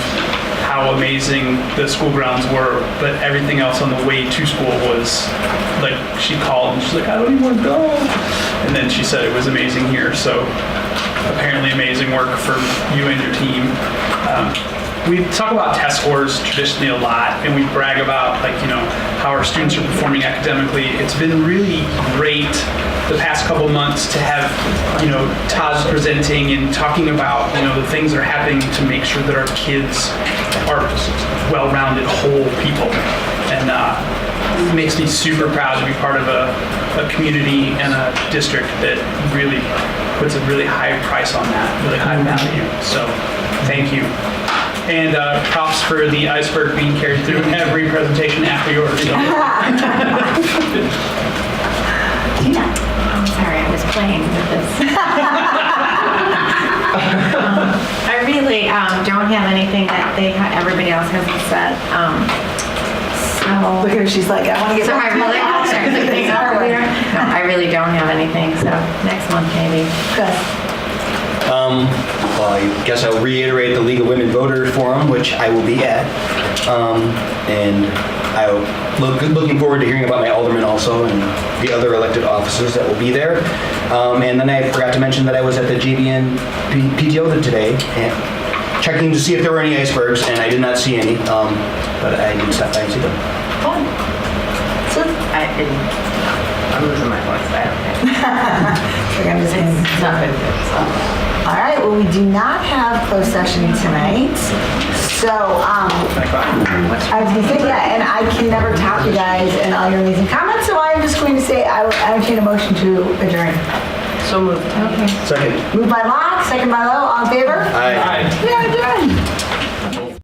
how amazing the school grounds were, but everything else on the way to school was like, she called and she's like, I don't even want to go. And then she said it was amazing here, so apparently amazing work for you and your team. We talk about test scores traditionally a lot, and we brag about how our students are performing academically. It's been really great the past couple months to have Todd presenting and talking about the things that are happening to make sure that our kids are well-rounded whole people, and it makes me super proud to be part of a community and a district that really puts a really high price on that, really high value. So thank you. And props for the iceberg being carried through every presentation after yours. So. I'm sorry, I was playing with this. I really don't have anything that everybody else has said. Look at her, she's like, I want to get So back to my house. No, I really don't have anything, so next month maybe. Good. Well, I guess I'll reiterate the League of Women Voters Forum, which I will be at. And I'm looking forward to hearing about my alderman also and the other elected offices that will be there. And then I forgot to mention that I was at the JVN PTO today, checking to see if there were any icebergs, and I did not see any, but I did stop by and see them. I'm losing my voice. I don't I'm just gonna- It's not been good, so. All right, well, we do not have closed session tonight. So, I was gonna say, yeah, and I can never top you guys and all your amazing comments, so I'm just going to say I will entertain a motion to adjourn. So moved. Okay. Second. Moved by Locke, second by Lowe, all in favor? Aye. We are adjourned.